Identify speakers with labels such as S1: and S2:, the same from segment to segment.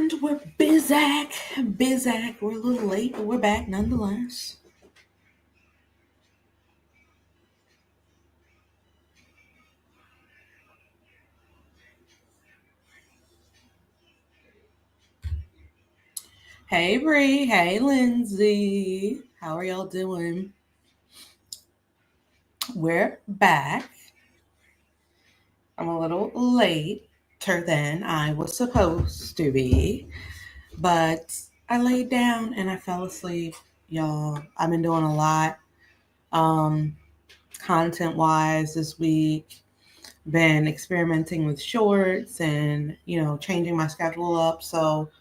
S1: And we're Bizac. We're a little late, but we're back nonetheless. Hey Bree, hey Lindsay. How are y'all doing? We're back. I'm a little later than I was supposed to be, but I laid down and I fell asleep, y'all. I've been doing a lot um content wise this week. Been experimenting with shorts and, changing my schedule up. So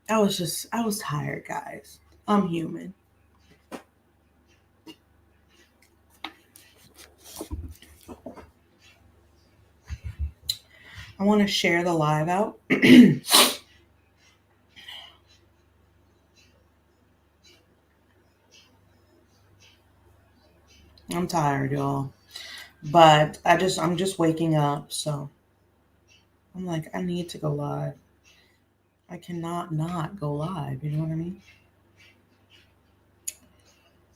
S1: I was tired, guys. I'm human. I want to share the live out. I'm tired, y'all. But I'm just waking up. So I'm like, I need to go live. I cannot not go live. You know what I mean?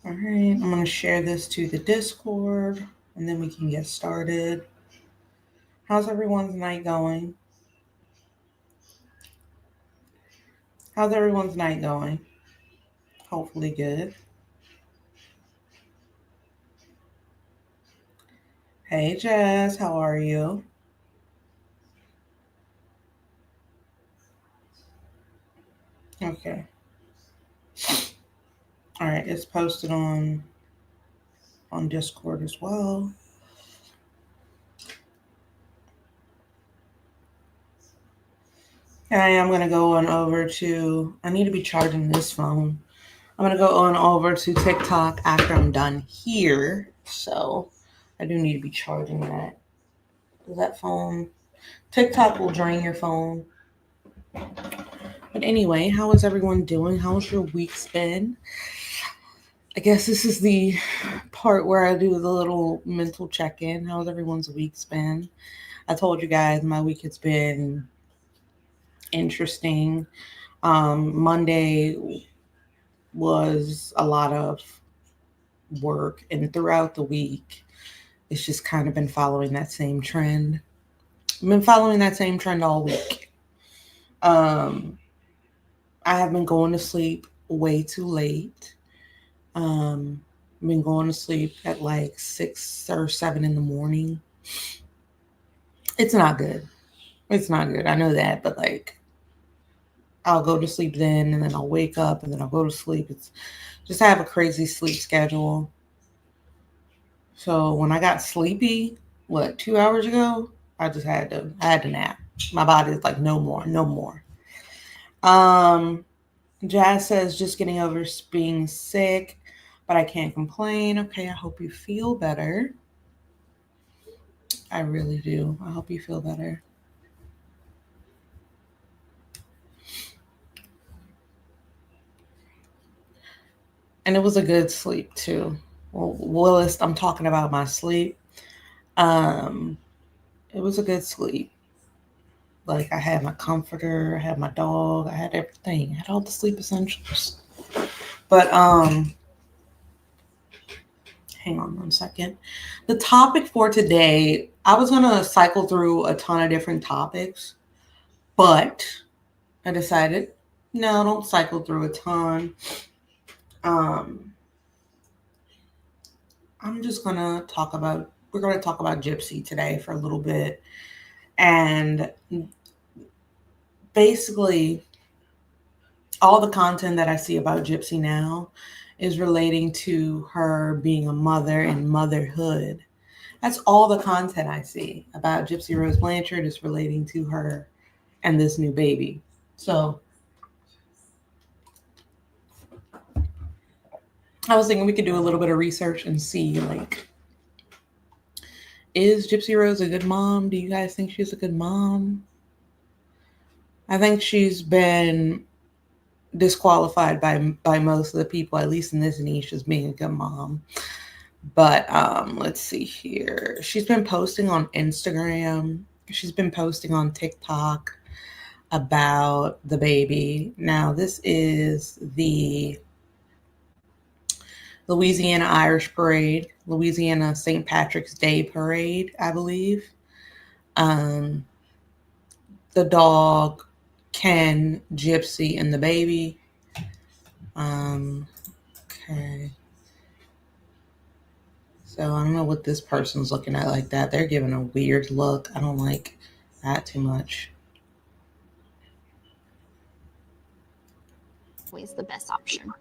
S1: All right. I'm going to share this to the Discord and then we can get started. How's everyone's night going? How's everyone's night going? Hopefully good. Hey, Jazz. How are you? Okay. All right. It's posted on Discord as well. And I am going to go on over to, I need to be charging this phone. I'm going to go on over to TikTok after I'm done here. So I do need to be charging that. Does that phone, TikTok will drain your phone. But anyway, how is everyone doing? How's your week been? I guess this is the part where I do the little mental check-in. How's everyone's week been? I told you guys my week has been interesting. Monday was a lot of work, and throughout the week, it's just kind of been following that same trend. I've been following that same trend all week. I have been going to sleep way too late. I've been going to sleep at like 6 or 7 in the morning. It's not good. It's not good. I know that, but like, I'll go to sleep then, and then I'll wake up, and then I'll go to sleep. It's just I have a crazy sleep schedule. So when I got sleepy, 2 hours ago, I had to nap. My body is like, no more, no more. Jazz says just getting over being sick, but I can't complain. Okay, I hope you feel better. I really do. I hope you feel better. And it was a good sleep too. Well, Willis, I'm talking about my sleep. Um, it was a good sleep. Like I had my comforter, I had my dog, I had everything. I had all the sleep essentials. But hang on 1 second. The topic for today, I was gonna cycle through a ton of different topics, but I decided, no, don't cycle through a ton. Um, we're gonna talk about Gypsy today for a little bit. And basically all the content that I see about Gypsy now is relating to her being a mother and motherhood. That's all the content I see about Gypsy Rose Blanchard is relating to her and this new baby. So I was thinking we could do a little bit of research and see, like, is Gypsy Rose a good mom? Do you guys think she's a good mom? I think she's been disqualified by most of the people, at least in this niche, as being a good mom. But let's see here. She's been posting on Instagram. She's been posting on TikTok. about the baby. Now, this is the Louisiana Irish Parade, Louisiana St. Patrick's Day Parade, I believe. Um, the dog, Ken, Gypsy, and the baby. Okay. So I don't know what this person's looking at like that. They're giving a weird look. I don't like that too much.
S2: Always the best option.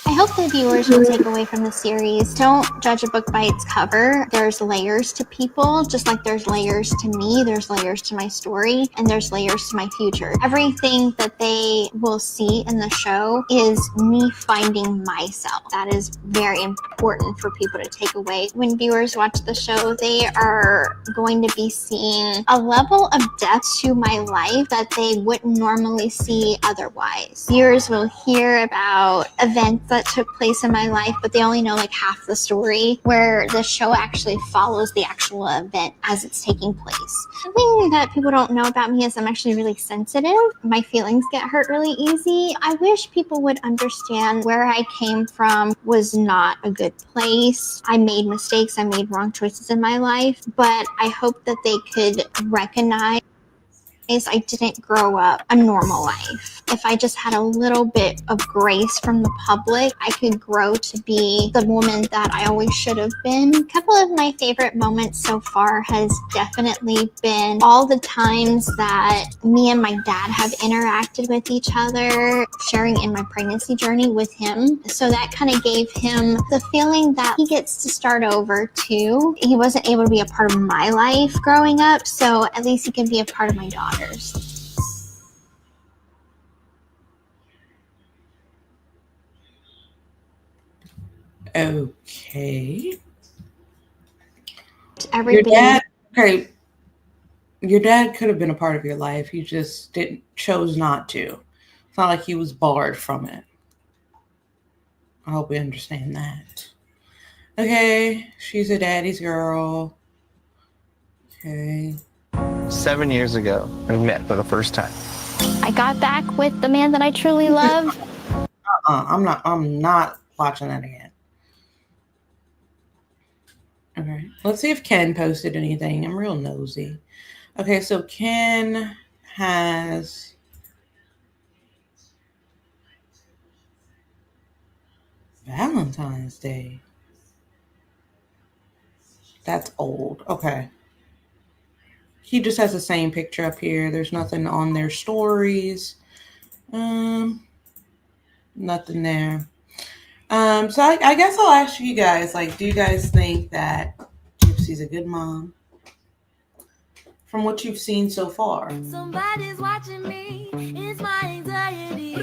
S2: I hope the viewers will take away from the series, don't judge a book by its cover. There's layers to people, just like there's layers to me, there's layers to my story, and there's layers to my future. Everything that they will see in the show is me finding myself. That is very important for people to take away. When viewers watch the show, they are going to be seeing a level of depth to my life that they wouldn't normally see otherwise. Viewers will hear about events that took place in my life, but they only know like half the story, where the show actually follows the actual event as it's taking place. Something that people don't know about me is I'm actually really sensitive. My feelings get hurt really easy. I wish people would understand where I came from was not a good place. I made mistakes, I made wrong choices in my life, but I hope that they could recognize I didn't grow up a normal life. If I just had a little bit of grace from the public, I could grow to be the woman that I always should have been. A couple of my favorite moments so far has definitely been all the times that me and my dad have interacted with each other, sharing in my pregnancy journey with him. So that kind of gave him the feeling that he gets to start over too. He wasn't able to be a part of my life growing up, so at least he can be a part of my daughter.
S1: Okay.
S2: Everybody.
S1: Your dad could have been a part of your life. You just chose not to. It's not like he was barred from it. I hope we understand that. Okay, she's a daddy's girl. Okay.
S3: 7 years ago, we met for the first time.
S2: I got back with the man that I truly love.
S1: I'm not watching that again. Okay, let's see if Ken posted anything. I'm real nosy. Okay, so Ken has Valentine's Day. That's old. Okay. He just has the same picture up here. There's nothing on their stories. Nothing there. So I guess I'll ask you guys, like, do you guys think that Gypsy's a good mom? From what you've seen so far. Somebody's watching me. It's my anxiety.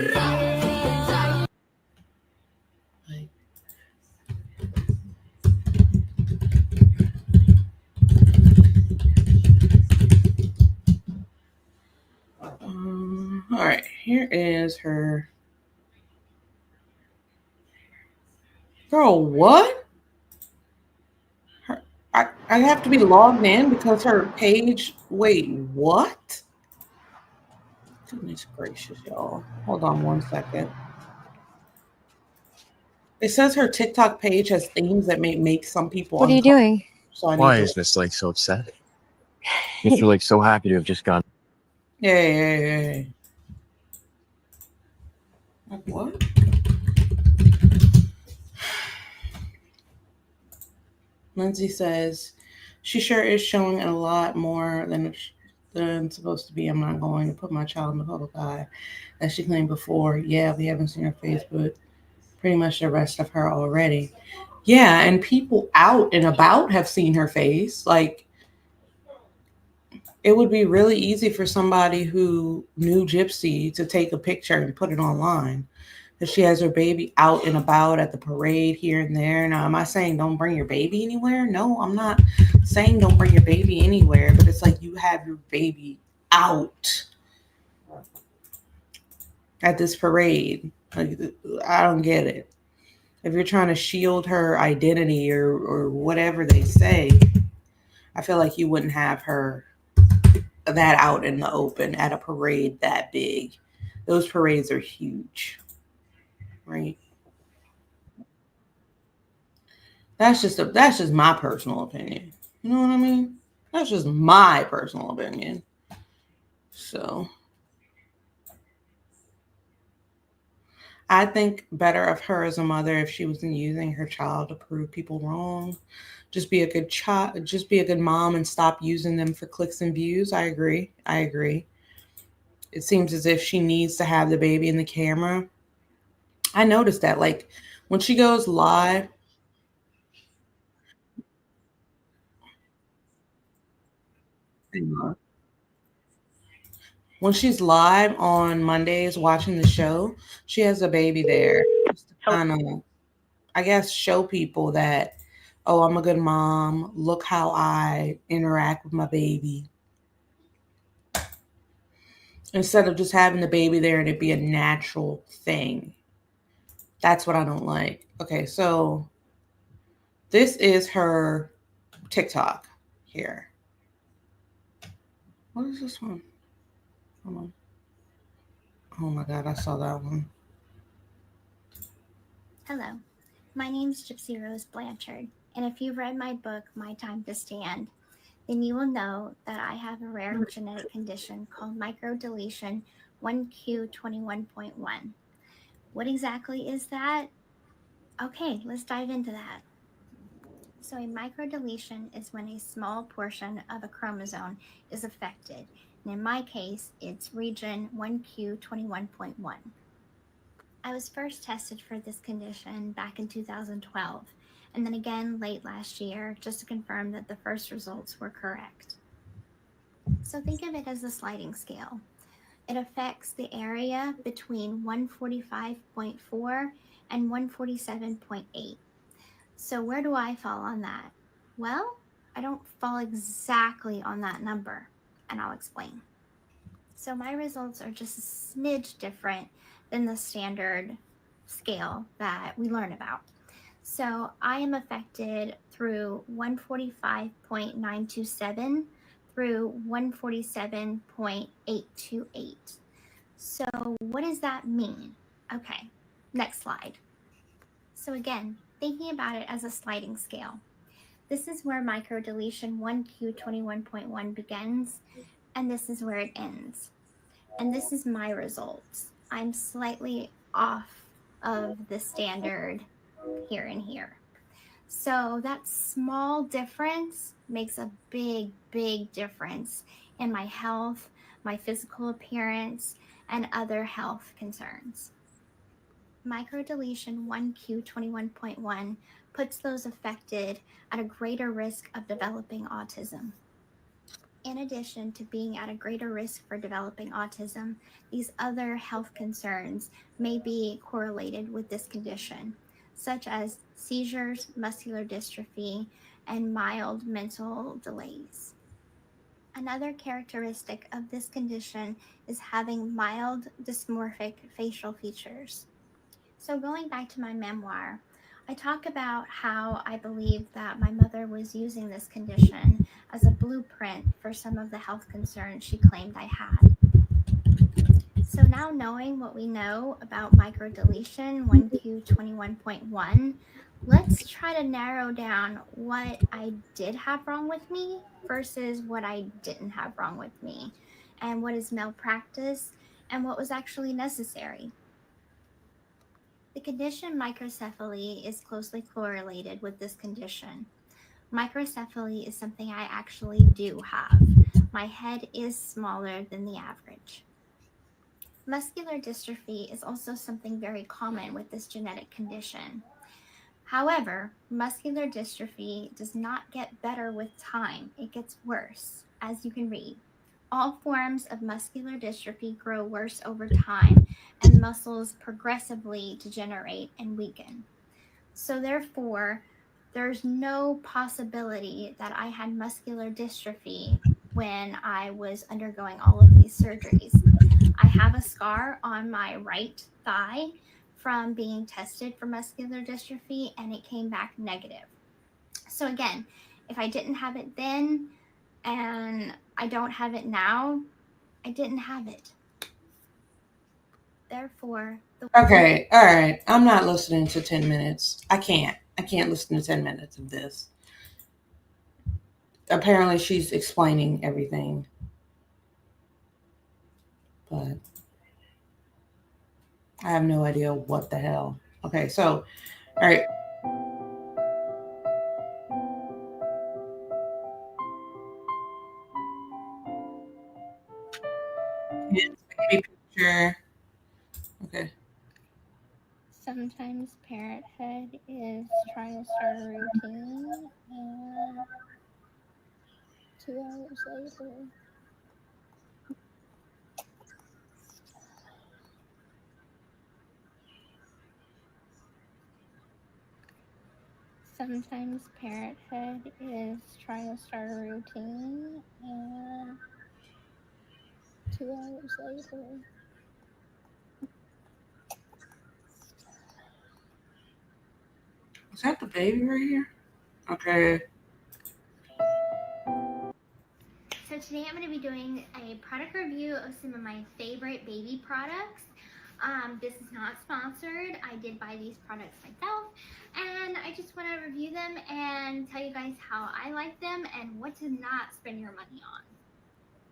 S1: All right, here is her. Girl, what? I have to be logged in because her page. Wait, what? Goodness gracious, y'all. Hold on one second. It says her TikTok page has themes that may make some people.
S4: What are you doing?
S1: So
S3: Why is this like so upset? You're like so happy to have just gone.
S1: Yeah. Like what? Lindsay says she sure is showing a lot more than supposed to be. I'm not going to put my child in the public eye, as she claimed before. Yeah, we haven't seen her face, but pretty much the rest of her already. Yeah, and people out and about have seen her face. Like, it would be really easy for somebody who knew Gypsy to take a picture and put it online. That she has her baby out and about at the parade here and there. Now, am I saying don't bring your baby anywhere? No, I'm not saying don't bring your baby anywhere, but it's like you have your baby out at this parade. Like, I don't get it. If you're trying to shield her identity or whatever they say, I feel like you wouldn't have her that out in the open at a parade that big. Those parades are huge, right? That's just my personal opinion. You know what I mean? That's just my personal opinion. So I think better of her as a mother if she wasn't using her child to prove people wrong. Just be a good child, just be a good mom and stop using them for clicks and views. I agree. I agree. It seems as if she needs to have the baby in the camera. I noticed that like when she goes live, when she's live on Mondays watching the show, she has a baby there just to kind of, I guess, show people that, oh, I'm a good mom. Look how I interact with my baby. Instead of just having the baby there and it be a natural thing. That's what I don't like. Okay, so this is her TikTok here. What is this one? Hold on. Oh my God, I saw that one.
S2: Hello, my name's Gypsy Rose Blanchard, and if you've read my book, My Time to Stand, then you will know that I have a rare genetic condition called microdeletion 1q21.1. What exactly is that? Okay, let's dive into that. So, a microdeletion is when a small portion of a chromosome is affected, and in my case, it's region 1q21.1. I was first tested for this condition back in 2012, and then again late last year just to confirm that the first results were correct. So think of it as a sliding scale. It affects the area between 145.4 and 147.8. So where do I fall on that? Well, I don't fall exactly on that number, and I'll explain. So my results are just a smidge different than the standard scale that we learn about. So I am affected through 145.927 through 147.828. So what does that mean? Okay, next slide. So again, thinking about it as a sliding scale, this is where microdeletion 1q21.1 begins, and this is where it ends. And this is my results. I'm slightly off of the standard here and here. So that small difference makes a big, big difference in my health, my physical appearance, and other health concerns. Microdeletion 1q21.1 puts those affected at a greater risk of developing autism. In addition to being at a greater risk for developing autism, these other health concerns may be correlated with this condition, such as seizures, muscular dystrophy, and mild mental delays. Another characteristic of this condition is having mild dysmorphic facial features. So, going back to my memoir, I talk about how I believe that my mother was using this condition as a blueprint for some of the health concerns she claimed I had. So, now knowing what we know about microdeletion 1q21.1, let's try to narrow down what I did have wrong with me versus what I didn't have wrong with me, and what is malpractice and what was actually necessary. The condition microcephaly is closely correlated with this condition. Microcephaly is something I actually do have. My head is smaller than the average. Muscular dystrophy is also something very common with this genetic condition. However, muscular dystrophy does not get better with time, it gets worse, as you can read. All forms of muscular dystrophy grow worse over time, and muscles progressively degenerate and weaken. So, therefore, there's no possibility that I had muscular dystrophy when I was undergoing all of these surgeries. I have a scar on my right thigh from being tested for muscular dystrophy, and it came back negative. So, again, if I didn't have it then, and I don't have it now. I didn't have it. Therefore,
S1: Okay, all right. I'm not listening to 10 minutes. I can't. I can't listen to 10 minutes of this. Apparently, she's explaining everything. But I have no idea what the hell. Okay, so, all right. Kids, baby picture. Okay.
S2: sometimes parenthood is trying to start a routine, and 2 hours later, sometimes parenthood is trying to start a routine, and 2 hours later,
S1: Is that the baby right here? Okay.
S2: So today I'm going to be doing a product review of some of my favorite baby products. This is not sponsored. I did buy these products myself, and I just want to review them and tell you guys how I like them and what to not spend your money on.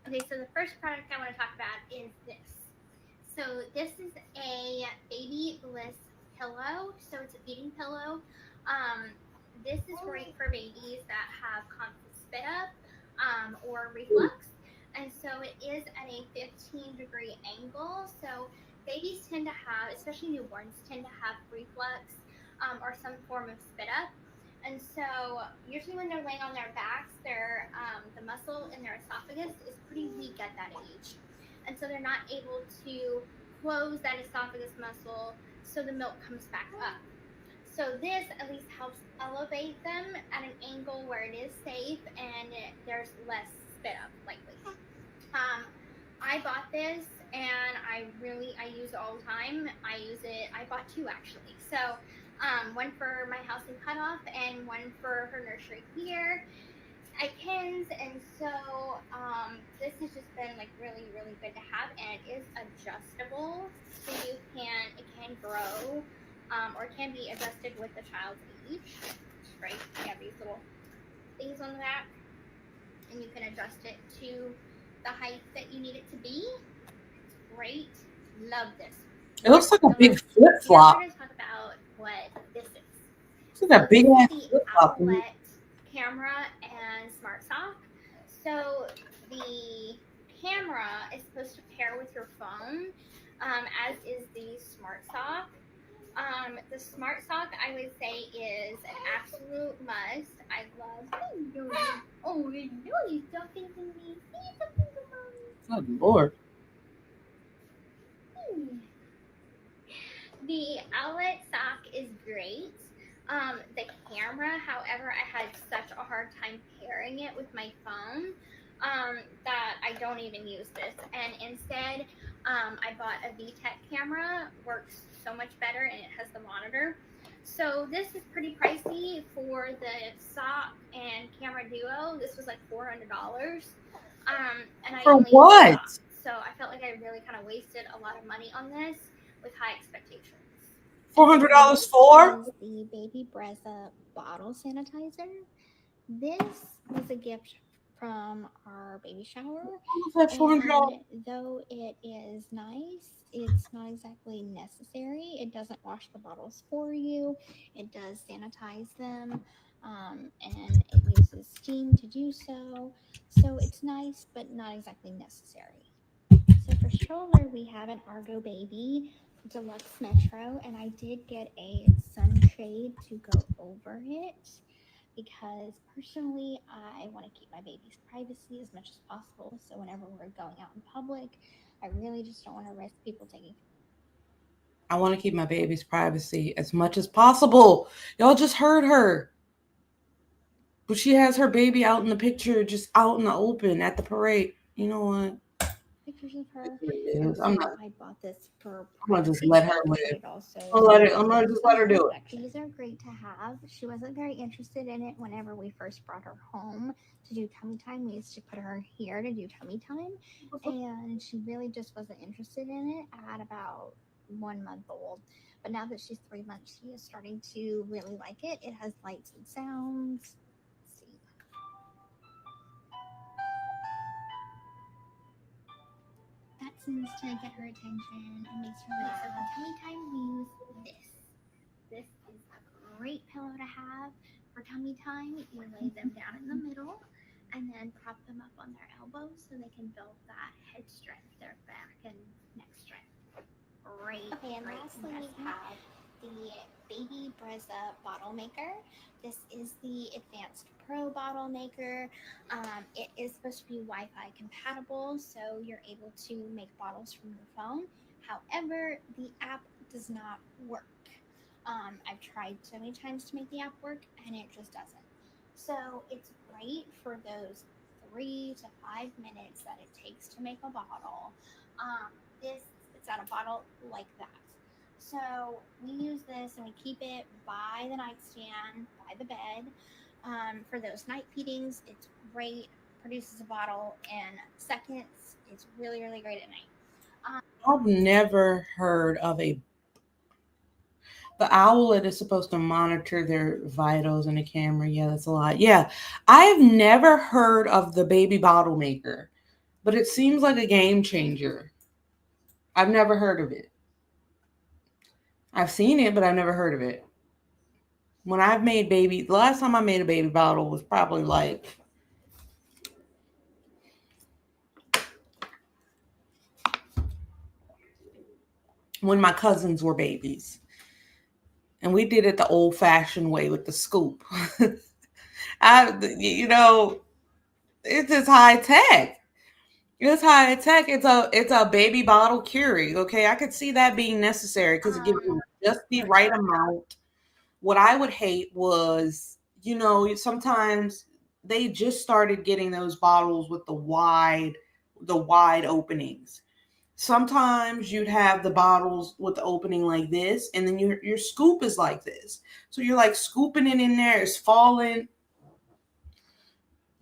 S2: Okay, so the first product I want to talk about is this. So this is a Baby Bliss pillow. So it's a feeding pillow. This is great for babies that have constant spit up or reflux. And so it is at a 15-degree angle. So babies tend to have, especially newborns, tend to have reflux or some form of spit up. And so usually when they're laying on their backs, the muscle in their esophagus is pretty weak at that age. And so they're not able to close that esophagus muscle so the milk comes back up. So this at least helps elevate them at an angle where it is safe and there's less spit up likely. I bought this and I use it all the time. I bought two actually. So one for my house in Cutoff and one for her nursery here at Ken's. And so this has just been like really, really good to have, and it is adjustable. So it can grow or it can be adjusted with the child's age. Right, you have these little things on the back and you can adjust it to the height that you need it to be. It's great. Love this.
S1: It looks like a big flip flop.
S2: We're going to talk about what this is.
S1: It's like a big ass flip flop.
S2: Outlet camera and smart sock. So the camera is supposed to pair with your phone, as is the smart sock. The smart sock, I would say, is an absolute must. I love. Oh, no, he's talking to me. He's talking to mommy.
S1: Good Lord.
S2: The outlet sock is great. The camera, however, I had such a hard time pairing it with my phone that I don't even use this. And instead, I bought a VTech camera. Works so much better, and it has the monitor. So this is pretty pricey for the sock and camera duo. This was like $400. And I
S1: For
S2: only
S1: what?
S2: So I felt like I really kind of wasted a lot of money on this with high expectations.
S1: $400 for?
S2: This is the Baby Brezza bottle sanitizer. This was a gift from our baby shower.
S1: That's $400.
S2: And though it is nice, it's not exactly necessary. It doesn't wash the bottles for you. It does sanitize them, and it uses steam to do so. So it's nice, but not exactly necessary. So for stroller, we have an Argo Baby Deluxe Metro, and I did get a sunshade to go over it because personally I want to keep my baby's privacy as much as possible. So whenever we're going out in public, I really just don't want to risk people taking.
S1: I want to keep my baby's privacy as much as possible. Y'all just heard her. But she has her baby out in the picture, just out in the open at the parade. You know what?
S2: pictures of her.
S1: It
S2: And
S1: is.
S2: so I bought this for
S1: I'm gonna just
S2: privacy
S1: let her
S2: sake,
S1: live.
S2: and it also
S1: I'm gonna just let her do it.
S2: these are great to have. She wasn't very interested in it whenever we first brought her home to do tummy time. We used to put her here to do tummy time, and she really just wasn't interested in it at about 1 month old. But now that she's 3 months, she is starting to really like it. It has lights and sounds. Let's see. That seems to get her attention and makes her really. So for tummy time, we use this. This is a great pillow to have for tummy time. You lay them down in the middle and then prop them up on their elbows so they can build that head strength, their back and neck strength. Great. Okay, and lastly, we have the Baby Brezza bottle maker. This is the Advanced Pro bottle maker. It is supposed to be Wi-Fi compatible, so you're able to make bottles from your phone. However, the app does not work. I've tried so many times to make the app work, and it just doesn't. So it's great for those 3 to 5 minutes that it takes to make a bottle. This spits out a bottle like that. So we use this and we keep it by the nightstand, by the bed. For those night feedings, it's great. Produces a bottle in seconds. It's really, really great at night.
S1: I've never heard of the owlet is supposed to monitor their vitals in the camera. Yeah, that's a lot. Yeah, I've never heard of the baby bottle maker, but it seems like a game changer. I've never heard of it. I've seen it, but I've never heard of it. When I've made the last time I made a baby bottle was probably like when my cousins were babies. And we did it the old fashioned way with the scoop. You know, it's just high tech. It's high tech. It's a baby bottle Keurig. Okay, I could see that being necessary because it gives you just the right amount. What I would hate was, sometimes they just started getting those bottles with the wide openings. Sometimes you'd have the bottles with the opening like this, and then your scoop is like this. So you're like scooping it in there, it's falling.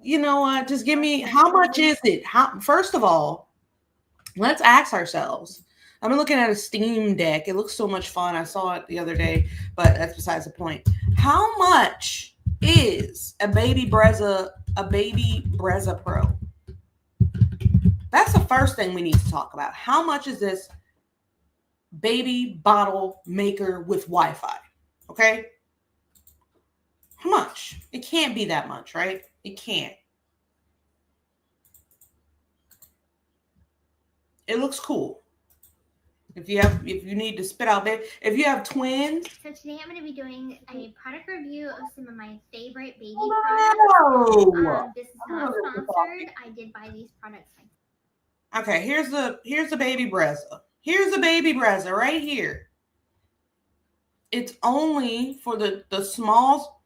S1: You know what? Just give me, how much is it? First of all, let's ask ourselves. I've been looking at a Steam Deck. It looks so much fun. I saw it the other day, but that's besides the point. How much is a baby Brezza Pro? That's the first thing we need to talk about. How much is this baby bottle maker with Wi-Fi? Okay? How much? It can't be that much, right? It can't. It looks cool. If you need to spit out, if you have twins.
S2: So today I'm going to be doing a product review of some of my favorite baby
S1: products.
S2: This is not sponsored. I did buy these products.
S1: Okay, here's the baby Brezza. Here's the baby Brezza right here. It's only for the small.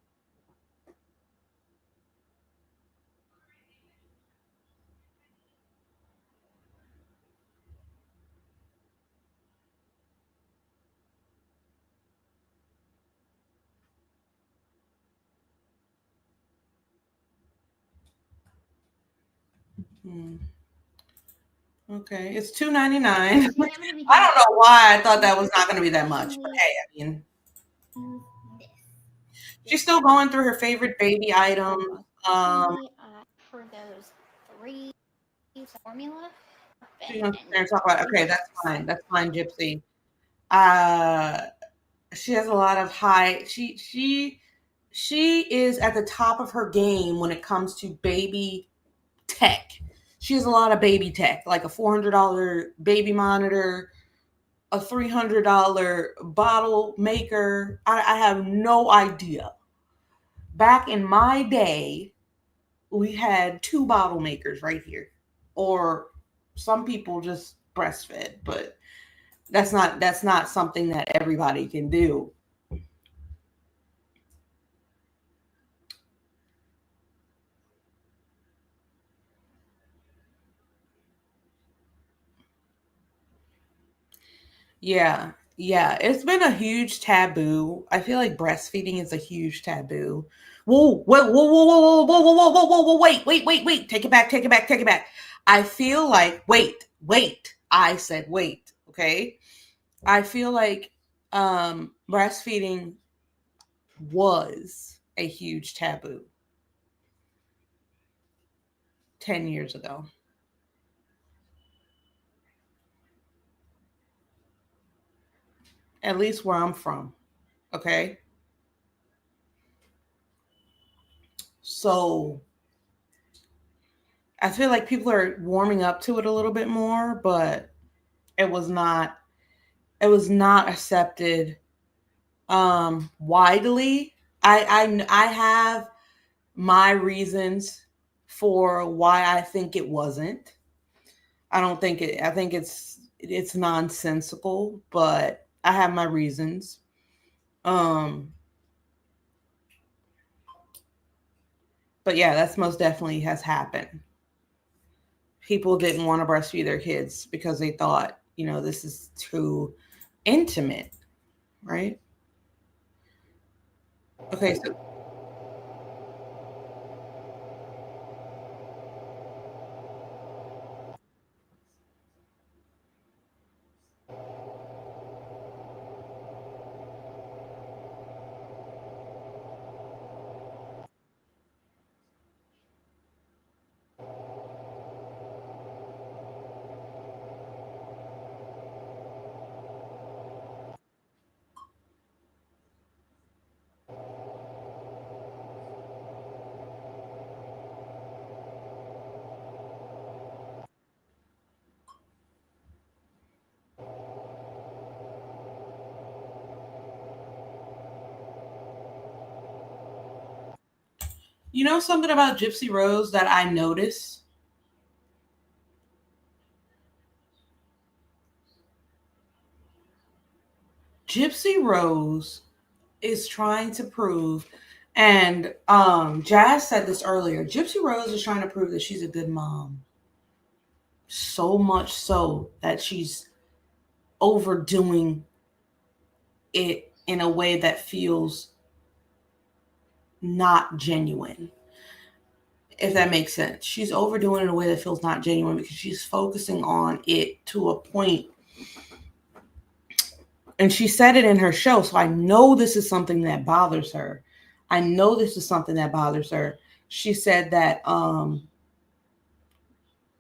S1: Okay, it's $2.99. I don't know why I thought that was not going to be that much, but hey, I mean, she's still going through her favorite baby items.
S2: For those 3 formula.
S1: She's going to talk about. Okay, that's fine. That's fine, Gypsy. She has a lot of high. She is at the top of her game when it comes to baby tech. She has a lot of baby tech, like a $400 baby monitor, a $300 bottle maker. I have no idea. Back in my day, we had 2 bottle makers right here, or some people just breastfed, but that's not something that everybody can do. Yeah. Yeah. It's been a huge taboo. I feel like breastfeeding is a huge taboo. Whoa, whoa, whoa, whoa, whoa, whoa, whoa, whoa, whoa, whoa, whoa, wait, wait, wait, wait. Take it back, take it back, take it back. I feel like, wait, wait. I said wait. Okay. I feel like breastfeeding was a huge taboo 10 years ago. At least where I'm from. Okay. So I feel like people are warming up to it a little bit more, but it was not it was not accepted widely. I have my reasons for why I think it wasn't. I don't think it I think it's nonsensical, but I have my reasons. Um but yeah, that's most definitely has happened. People didn't want to breastfeed their kids because they thought, this is too intimate, right? Okay, so you know something about Gypsy Rose that I notice? Gypsy Rose is trying to prove, and Jazz said this earlier. Gypsy Rose is trying to prove that she's a good mom, so much so that she's overdoing it in a way that feels not genuine. If that makes sense, she's overdoing it in a way that feels not genuine because she's focusing on it to a point. And she said it in her show, so I know this is something that bothers her. I know this is something that bothers her. She said that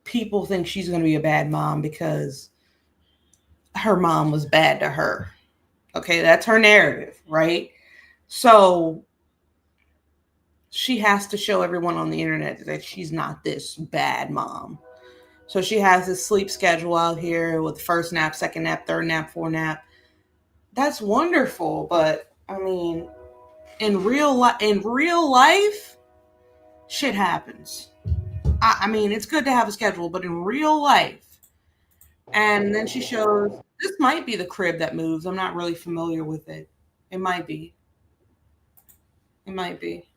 S1: people think she's going to be a bad mom because her mom was bad to her. Okay, that's her narrative, right? So she has to show everyone on the internet that she's not this bad mom. So she has this sleep schedule out here with first nap, second nap, third nap, fourth nap. That's wonderful, but I mean, in real life, shit happens. I mean, it's good to have a schedule, but in real life, and then she shows this might be the crib that moves. I'm not really familiar with it. It might be. It might be.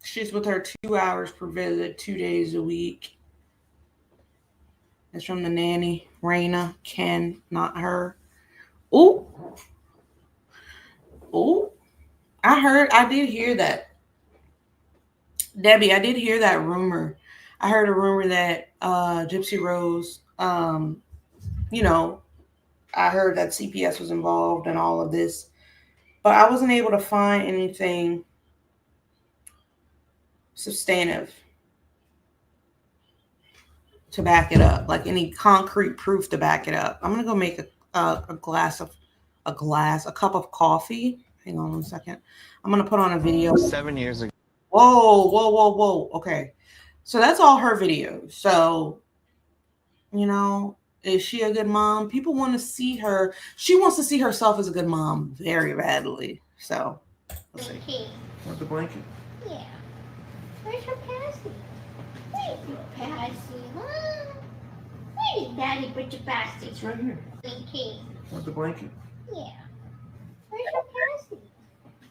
S1: She's with her 2 hours per visit, 2 days a week. It's from the nanny, Raina, Ken, not her. Ooh, ooh. I did hear that. Debbie, I did hear that rumor. I heard a rumor that Gypsy Rose, you know, I heard that CPS was involved in all of this, but I wasn't able to find anything substantive to back it up, like any concrete proof to back it up. I'm gonna go make a cup of coffee. Hang on 1 second. I'm gonna put on a video.
S3: 7 years ago.
S1: Whoa, whoa, whoa, whoa. Okay, so that's all her videos. So is she a good mom? People want to see her. She wants to see herself as a good mom very badly. So let's see. Want the blanket?
S2: Yeah. Where's your passy? Where's your passy, huh? Where did Daddy put your passy?
S1: It's right here.
S2: Blinky.
S1: Want the blanket?
S2: Yeah. Where's your passy?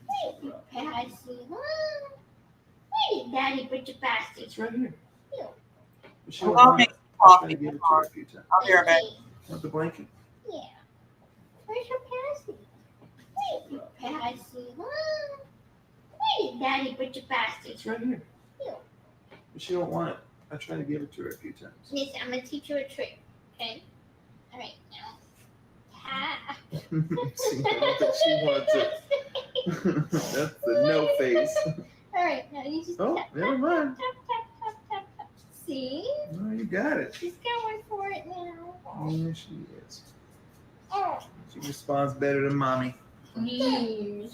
S2: Where's your passy? I see. Where did Daddy put your past? It's right here.
S4: She
S1: Well,
S4: don't
S1: I'll
S4: want
S1: make
S4: it. I tried to
S1: coffee.
S4: give it to her a few times.
S1: I'll be right back.
S4: Want the blanket?
S2: Yeah. Where's your pasty? Where's your pasty? Where did Daddy put your pasty? It's right here.
S4: She don't want it. I tried to give it to her a few times.
S2: Listen, I'm gonna teach you a trick. Okay. All right now. Ha.
S4: See, I don't think she wants it. That's the no face.
S2: All right now you just
S4: Oh,
S2: tap,
S4: never
S2: tap,
S4: mind.
S2: tap, tap, tap, tap, tap. See?
S4: No, you got it.
S2: She's going for it now.
S4: Yeah, she is.
S2: Oh.
S4: She responds better than mommy.
S2: Please.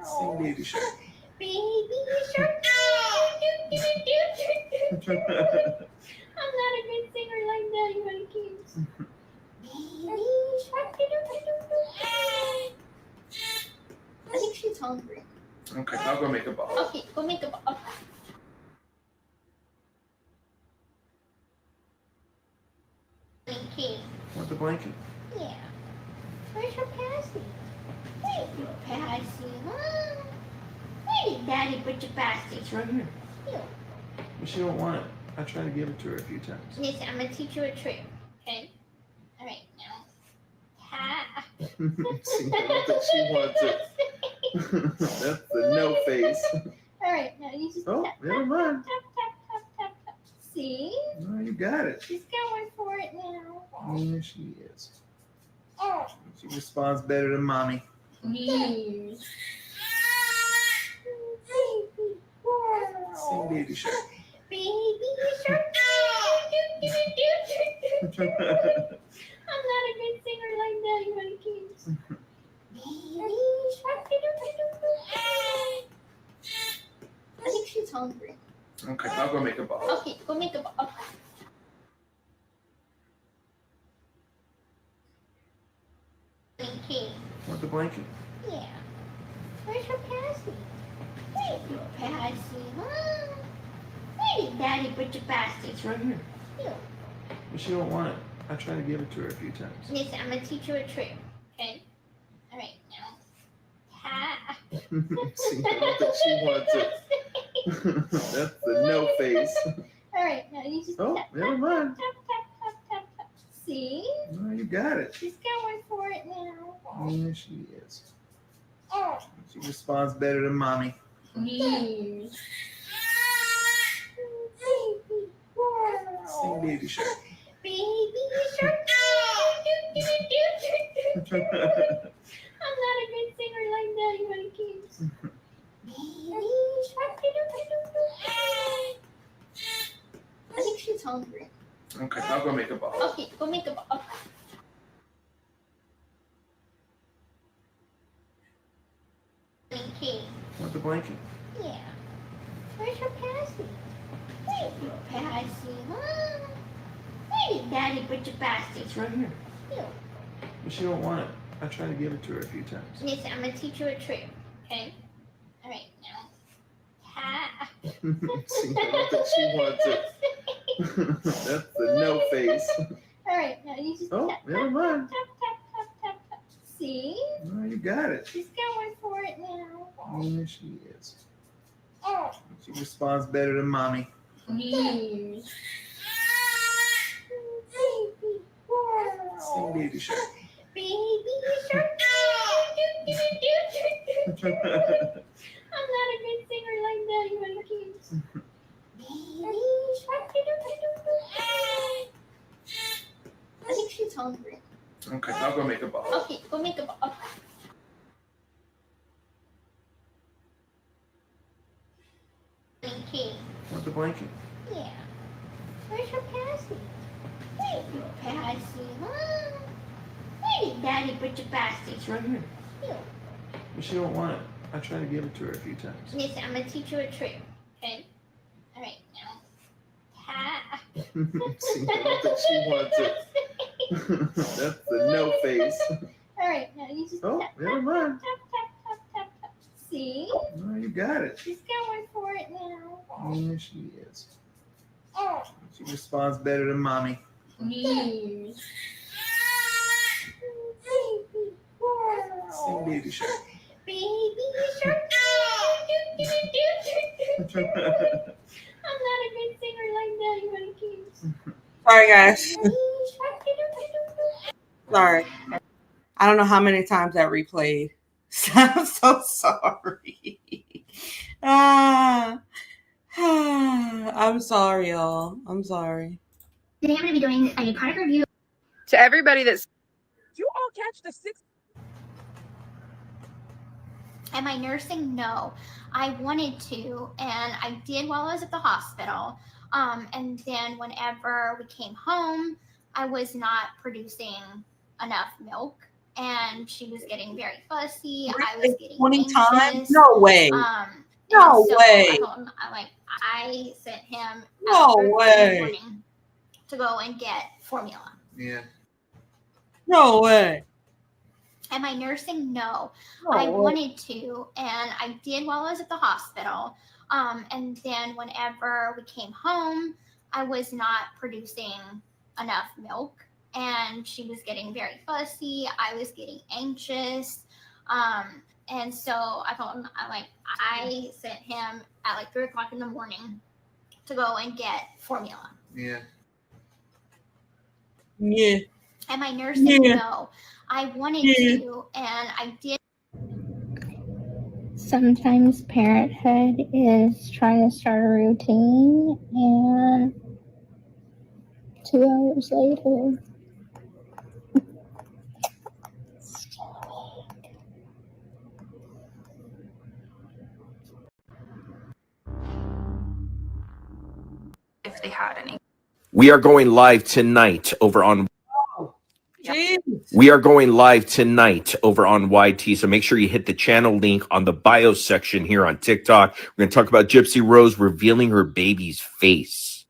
S4: Sing baby shark.
S2: Baby shark. I'm not a good singer like Daddy when it keeps. Baby shark. I think she's hungry.
S4: Okay, I'll go make a ball.
S2: Okay, go make a ball. Okay.
S4: Want the blanket?
S2: Yeah. Where's your pasty? Where's your pasty? Where did Daddy put your pasty? It's right here.
S4: She don't want it. I tried to give it to her a few times.
S2: Listen, I'm gonna teach you a trick. Okay. All right now. Ha.
S4: See, I don't think she wants it. That's the no face.
S2: All right now you just
S4: Oh,
S2: tap,
S4: never
S2: tap,
S4: mind.
S2: tap, tap, tap, tap, tap. See?
S4: No, you got it.
S2: She's going for it now.
S4: Yeah, she is.
S2: Oh.
S4: She responds better than mommy.
S2: Please.
S4: Sing baby shark.
S2: Baby shark. I'm not a good singer like Daddy when it keeps. Baby shark. I think she's hungry.
S4: Okay, I'll go make a ball.
S2: Okay, go make a ball. Okay.
S4: Want the blanket?
S2: Yeah. Where's your pasty? Where's your pasty? Where did Daddy put your pasty? It's right here.
S4: She don't want it. I tried to give it to her a few times.
S2: Listen, I'm gonna teach you a trick. Okay. All right now. Ha.
S4: See, I don't think she wants it. That's the no face.
S2: All right now you just
S4: Oh,
S2: tap,
S4: never
S2: tap,
S4: mind.
S2: tap, tap, tap, tap, tap. See?
S4: No, you got it.
S2: She's going for it now.
S4: Yeah, she is.
S2: Oh.
S4: She responds better than mommy.
S2: Please.
S4: Sing baby shark.
S2: Baby shark. I'm not a good singer like Daddy when it keeps. Baby shark. I think she's hungry.
S4: Okay, I'll go make a ball.
S2: Okay, go make a ball. Okay.
S4: Want the blanket?
S2: Yeah. Where's your pasty? Where's your pasty? Where did Daddy put your pasty? It's right here.
S4: She don't want it. I tried to give it to her a few times.
S2: Listen, I'm gonna teach you a trick. Okay. All right now. Ha.
S4: See, I don't think she wants it. That's the no face.
S2: All right now you just
S4: Oh,
S2: tap,
S4: never
S2: tap,
S4: mind.
S2: tap, tap, tap, tap, tap. See?
S4: No, you got it.
S2: She's going for it now.
S4: Yeah, she is.
S2: Oh.
S4: She responds better than mommy.
S2: Please.
S4: Sing baby shark.
S2: Baby shark. I'm not a good singer like Daddy when it keeps. Baby shark. I think she's hungry.
S4: Okay, I'll go make a ball.
S2: Okay, go make a ball. Okay.
S4: Want the blanket?
S2: Yeah. Where's your pasty? Where's your pasty? Where did Daddy put your pasty? It's right here.
S4: She don't want it. I tried to give it to her a few times.
S2: Listen, I'm gonna teach you a trick. Okay. All right now. Ha.
S4: See, I don't think she wants it. That's the no face.
S2: All right now you just
S4: Oh,
S2: tap,
S4: never
S2: tap,
S4: mind.
S2: tap, tap, tap, tap, tap. See?
S4: No, you got it.
S2: She's going for it now.
S4: Yeah, she is.
S2: Oh.
S4: She responds better than mommy.
S2: Please.
S4: Sing Baby Shark.
S2: Baby shark. I'm not a good singer like that. You want to keep.
S1: Sorry, guys. Sorry. I don't know how many times that replayed. I'm so sorry. I'm sorry, y'all. I'm sorry.
S2: Today I'm going to be doing a product review.
S5: To everybody that's you all catch the 6.
S2: Am I nursing? No. I wanted to, and I did while I was at the hospital. And then whenever we came home, I was not producing enough milk, and she was getting very fussy. I was getting
S1: 20
S2: anxious.
S1: times? No way. No way.
S2: I sent him
S1: No
S2: in the
S1: way.
S2: morning to go and get formula.
S4: Yeah.
S1: No way.
S2: Am I nursing? No.
S1: No
S2: I
S1: way.
S2: wanted to, and I did while I was at the hospital. And then whenever we came home, I was not producing enough milk, and she was getting very fussy. I was getting anxious. And so I told him, I sent him at like 3 o'clock in the morning to go and get formula.
S4: Yeah.
S1: Yeah.
S2: Am I nursing?
S1: Yeah.
S2: No. I wanted to, and I did. Sometimes parenthood is trying to start a routine, and 2 hours later,
S5: if they had any.
S6: We are going live tonight over on.
S1: Jeez.
S6: We are going live tonight over on YT, so make sure you hit the channel link on the bio section here on TikTok. We're going to talk about Gypsy Rose revealing her baby's face.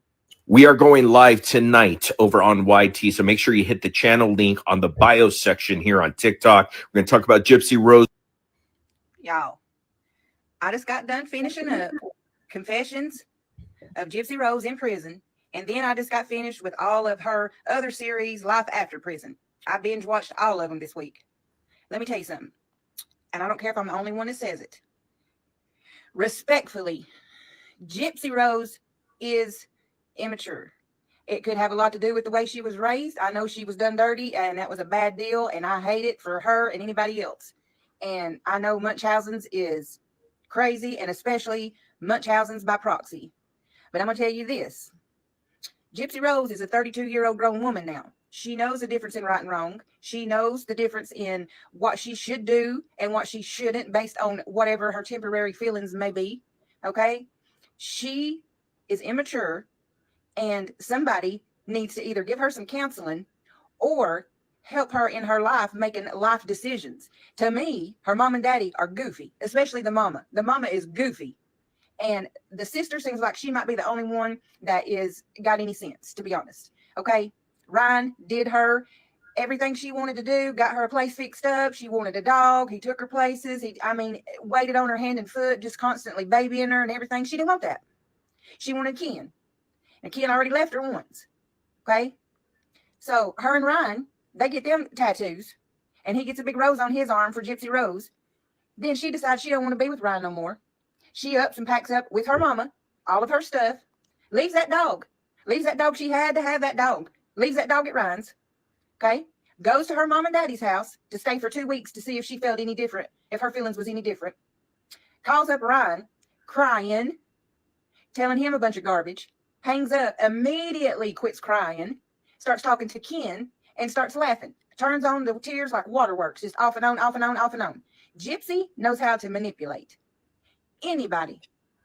S6: We are going live tonight over on YT, so make sure you hit the channel link on the bio section here on TikTok. We're going to talk about Gypsy Rose.
S7: Y'all, I just got done finishing up Confessions of Gypsy Rose in Prison, and then I just got finished with all of her other series, Life After Prison. I binge watched all of them this week. Let me tell you something, and I don't care if I'm the only one that says it. Respectfully, Gypsy Rose is immature. It could have a lot to do with the way she was raised. I know she was done dirty, and that was a bad deal, and I hate it for her and anybody else. And I know Munchausen's is crazy, and especially Munchausen's by proxy. But I'm going to tell you this. Gypsy Rose is a 32-year-old grown woman now. She knows the difference in right and wrong. She knows the difference in what she should do and what she shouldn't based on whatever her temporary feelings may be. Okay? She is immature, and somebody needs to either give her some counseling or help her in her life making life decisions. To me, her mom and daddy are goofy, especially the mama. The mama is goofy. And the sister seems like she might be the only one that is got any sense, to be honest. Okay? Ryan did her everything she wanted to do, got her a place fixed up. She wanted a dog. He took her places. He waited on her hand and foot, just constantly babying her and everything. She didn't want that. She wanted Ken. And Ken already left her once. Okay? So her and Ryan, they get them tattoos. And he gets a big rose on his arm for Gypsy Rose. Then she decides she don't want to be with Ryan no more. She ups and packs up with her mama, all of her stuff, leaves that dog. Leaves that dog. She had to have that dog. Leaves that dog at Ryan's. Okay? Goes to her mom and daddy's house to stay for 2 weeks to see if she felt any different, if her feelings was any different. Calls up Ryan, crying, telling him a bunch of garbage. Hangs up, immediately quits crying, starts talking to Ken, and starts laughing. Turns on the tears like waterworks, just off and on, off and on, off and on. Gypsy knows how to manipulate. Anybody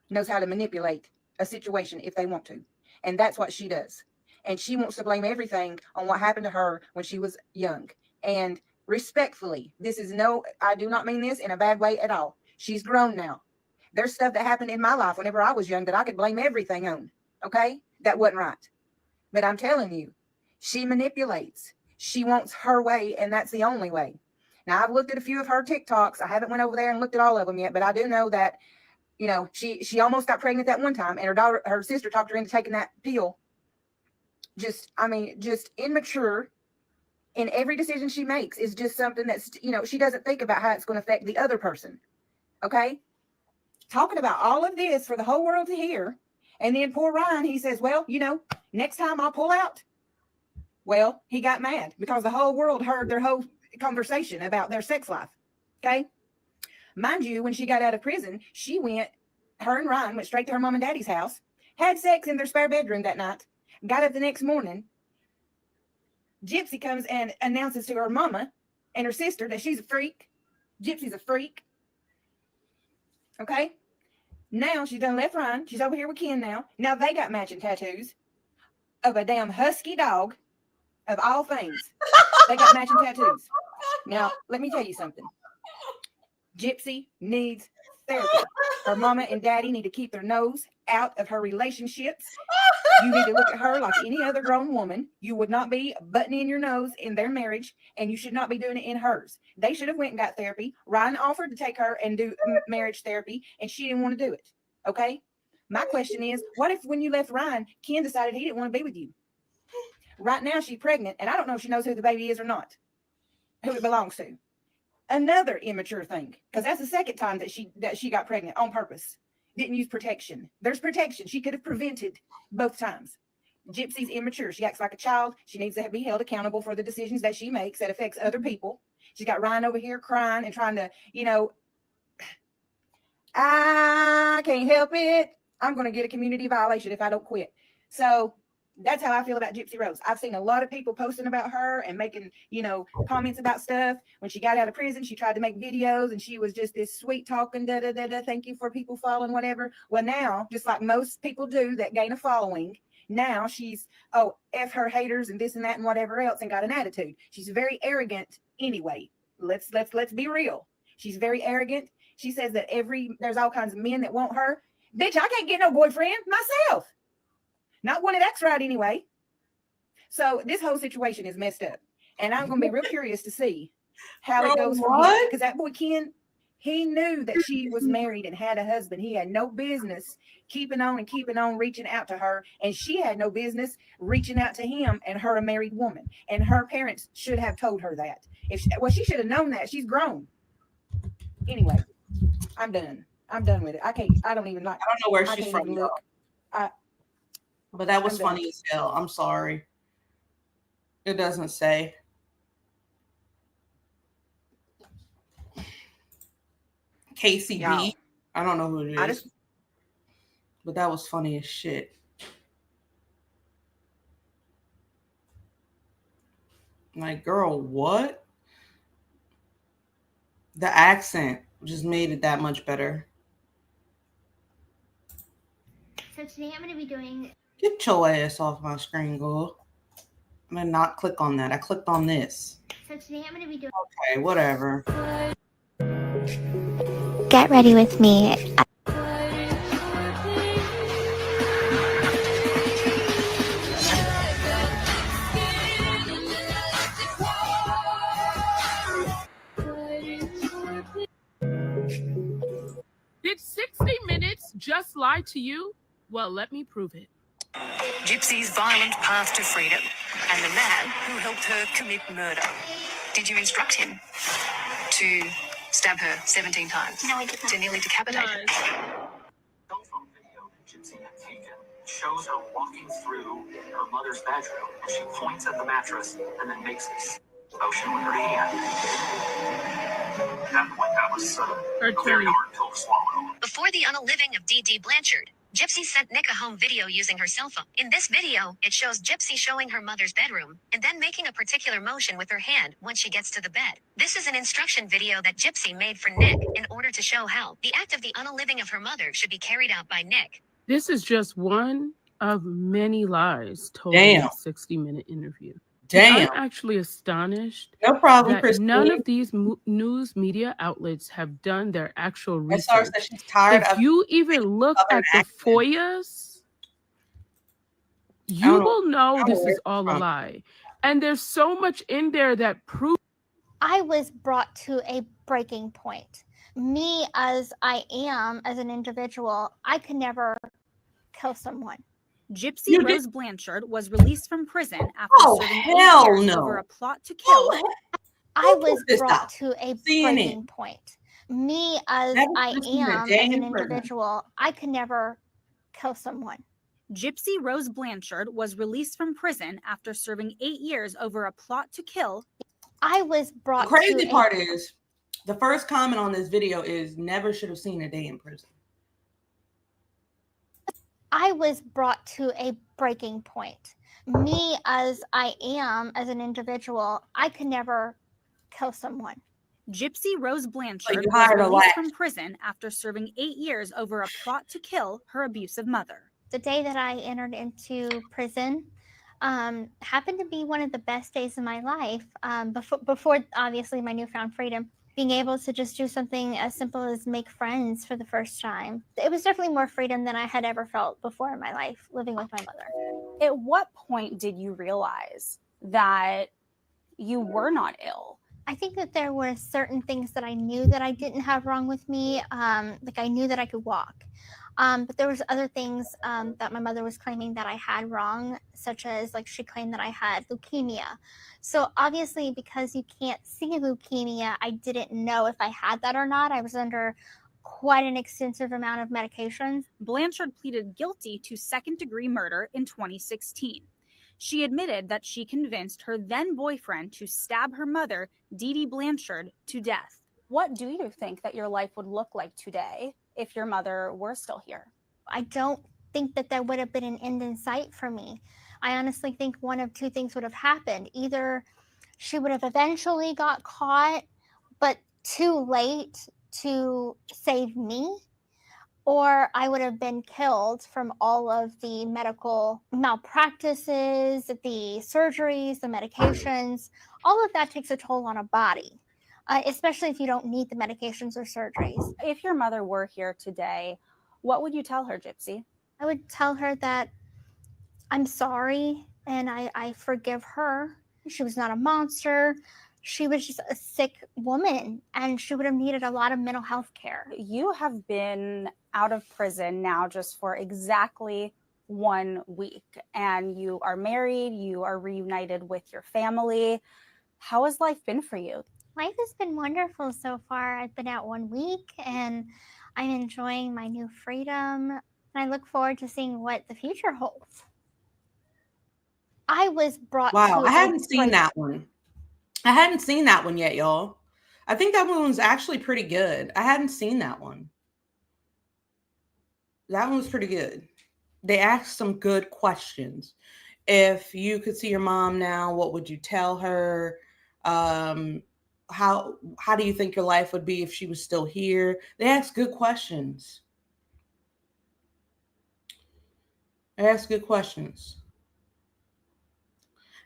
S7: knows how to manipulate a situation if they want to. And that's what she does. And she wants to blame everything on what happened to her when she was young. And respectfully, I do not mean this in a bad way at all. She's grown now. There's stuff that happened in my life whenever I was young that I could blame everything on. Okay? That wasn't right. But I'm telling you, she manipulates. She wants her way, and that's the only way. Now, I've looked at a few of her TikToks. I haven't went over there and looked at all of them yet, but I do know that, she almost got pregnant that one time, and her sister talked her into taking that pill. Just immature. And every decision she makes is just something that's, she doesn't think about how it's going to affect the other person. Okay? Talking about all of this for the whole world to hear. And then poor Ryan, he says, well, next time I'll pull out. Well, he got mad because the whole world heard their whole conversation about their sex life. Okay? Mind you, when she got out of prison, her and Ryan went straight to her mom and daddy's house, had sex in their spare bedroom that night, got up the next morning. Gypsy comes and announces to her mama and her sister that she's a freak. Gypsy's a freak. Okay? Now she's done left Ryan. She's over here with Ken now. Now they got matching tattoos of a damn husky dog, of all things. They got matching tattoos. Now, let me tell you something. Gypsy needs therapy. Her mama and daddy need to keep their nose out of her relationships. You need to look at her like any other grown woman. You would not be buttoning your nose in their marriage, and you should not be doing it in hers. They should have went and got therapy. Ryan offered to take her and do marriage therapy, and she didn't want to do it. Okay? My question is, what if when you left Ryan, Ken decided he didn't want to be with you? Right now she's pregnant, and I don't know if she knows who the baby is or not, who it belongs to. Another immature thing, because that's the second time that she got pregnant on purpose. Didn't use protection. There's protection. She could have prevented both times. Gypsy's immature. She acts like a child. She needs to be held accountable for the decisions that she makes that affects other people. She's got Ryan over here crying and trying to, I can't help it. I'm going to get a community violation if I don't quit. So that's how I feel about Gypsy Rose. I've seen a lot of people posting about her and making, comments about stuff. When she got out of prison, she tried to make videos and she was just this sweet talking, thank you for people following, whatever. Well, now, just like most people do that gain a following, now she's, F her haters and this and that and whatever else and got an attitude. She's very arrogant anyway. Let's be real. She's very arrogant. She says that there's all kinds of men that want her. Bitch, I can't get no boyfriend myself. Not one that acts right anyway. So this whole situation is messed up. And I'm going to be real curious to see how it goes from here. Because that boy Ken, he knew that she was married and had a husband. He had no business keeping on, reaching out to her. And she had no business reaching out to him and her a married woman. And her parents should have told her that. She should have known that. She's grown. Anyway, I'm done. I'm done with it. I don't know
S1: where she's from.
S7: Look.
S1: But that was funny as hell. I'm sorry. It doesn't say. KCB.
S7: Y'all.
S1: I don't know who it is. But that was funny as shit. Like, girl, what? The accent just made it that much better.
S8: So today I'm going to be doing...
S1: Get your ass off my screen, girl. I'm going to not click on that. I clicked on this.
S8: So today I'm going to be doing...
S1: Okay, whatever.
S2: Get ready with me.
S5: Did 60 Minutes just lie to you? Well, let me prove it.
S9: Gypsy's violent path to freedom and the man who helped her commit murder. Did you instruct him to stab her 17 times?
S8: No, I did not.
S9: To nearly decapitate her?
S10: Cell phone video that Gypsy had taken shows her walking through her mother's bedroom, and she points at the mattress and then makes this motion with her hand. At that point, that was a very hard pill to swallow.
S9: Before the unaliving of D.D. Blanchard, Gypsy sent Nick a home video using her cell phone. In this video, it shows Gypsy showing her mother's bedroom, and then making a particular motion with her hand once she gets to the bed. This is an instruction video that Gypsy made for Nick in order to show how the act of the unaliving of her mother should be carried out by Nick.
S5: This is just one of many lies told in a 60-minute interview.
S1: Damn.
S5: I'm actually astonished
S1: No problem,
S5: that
S1: Christine.
S5: none of these news media outlets have done their actual research.
S1: That she's tired
S5: If
S1: of
S5: you even look at the FOIAs, you will know this is all a lie. And there's so much in there that proves.
S2: I was brought to a breaking point. Me, as I am, as an individual, I could never kill someone.
S11: Gypsy Rose Blanchard was released from prison after serving 8 years over a plot to kill.
S2: I was brought to a breaking point. Me as I am as an individual, I could never kill someone.
S11: Gypsy Rose Blanchard was released from prison after serving 8 years over a plot to kill.
S2: I was brought.
S1: The crazy part is, the first comment on this video is never should have seen a day in prison.
S2: I was brought to a breaking point. Me as I am as an individual, I could never kill someone.
S11: Gypsy Rose Blanchard was released from prison after serving 8 years over a plot to kill her abusive mother.
S2: The day that I entered into prison happened to be one of the best days of my life. Before obviously my newfound freedom, being able to just do something as simple as make friends for the first time. It was definitely more freedom than I had ever felt before in my life, living with my mother.
S12: At what point did you realize that you were not ill?
S2: I think that there were certain things that I knew that I didn't have wrong with me. Like I knew that I could walk. But there was other things that my mother was claiming that I had wrong, such as like she claimed that I had leukemia. So obviously, because you can't see leukemia, I didn't know if I had that or not. I was under quite an extensive amount of medications.
S11: Blanchard pleaded guilty to second-degree murder in 2016. She admitted that she convinced her then boyfriend to stab her mother, Dee Dee Blanchard, to death.
S12: What do you think that your life would look like today if your mother were still here?
S2: I don't think that there would have been an end in sight for me. I honestly think one of two things would have happened. Either she would have eventually got caught, but too late to save me, or I would have been killed from all of the medical malpractices, the surgeries, the medications. All of that takes a toll on a body. Especially if you don't need the medications or surgeries.
S12: If your mother were here today, what would you tell her, Gypsy?
S2: I would tell her that I'm sorry and I forgive her. She was not a monster. She was just a sick woman and she would have needed a lot of mental health care.
S12: You have been out of prison now just for exactly 1 week, and you are married, you are reunited with your family. How has life been for you?
S2: Life has been wonderful so far. I've been out 1 week and I'm enjoying my new freedom. And I look forward to seeing what the future holds. I was brought to
S1: I hadn't seen that one. I hadn't seen that one yet, y'all. I think that one was actually pretty good. I hadn't seen that one. That one was pretty good. They asked some good questions. If you could see your mom now, what would you tell her? How do you think your life would be if she was still here? They ask good questions.